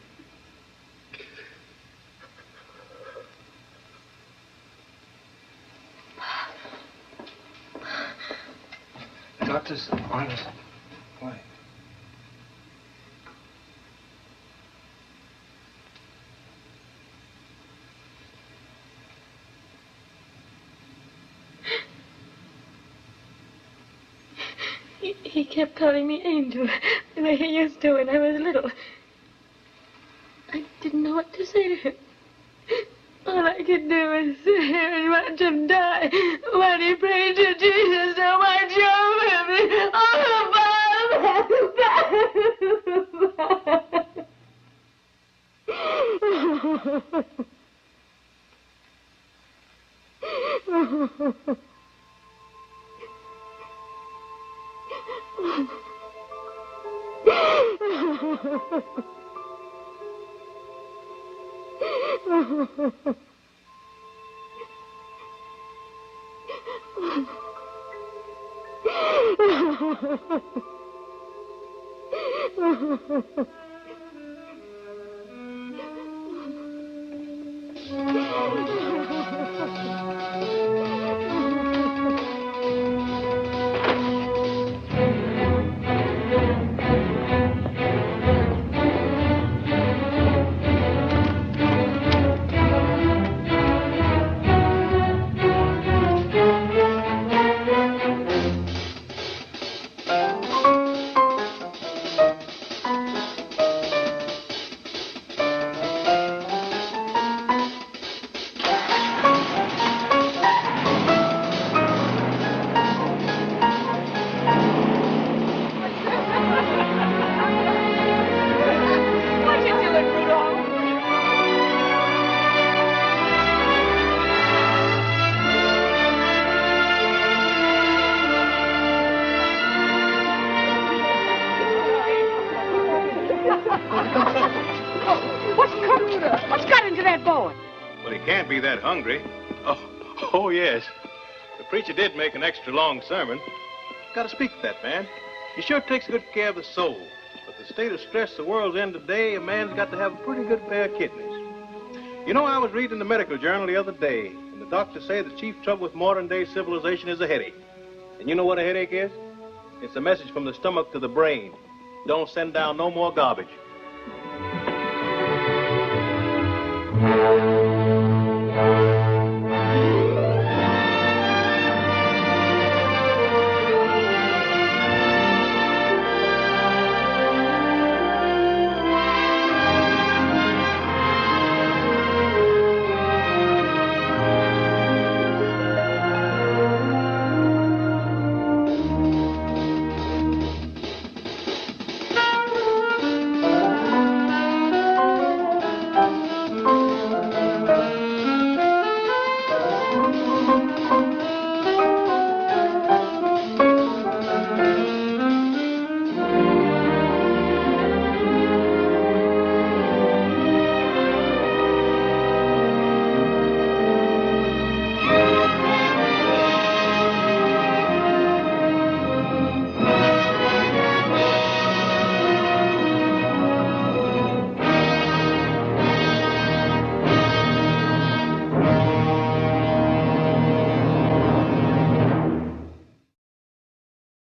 Doctor's on his way. He kept calling me Angel, the way he used to when I was little. I didn't know what to say to him. All I could do was sit here and watch him die while he prayed to Jesus to watch over me. Oh, Bob! What's got into that boy? Well, he can't be that hungry. Oh, yes. The preacher did make an extra long sermon. Got to speak to that man. He sure takes good care of the soul. But the state of stress the world's in today, a man's got to have a pretty good pair of kidneys. You know, I was reading the medical journal the other day, and the doctors say the chief trouble with modern-day civilization is a headache. And you know what a headache is? It's a message from the stomach to the brain. Don't send down no more garbage.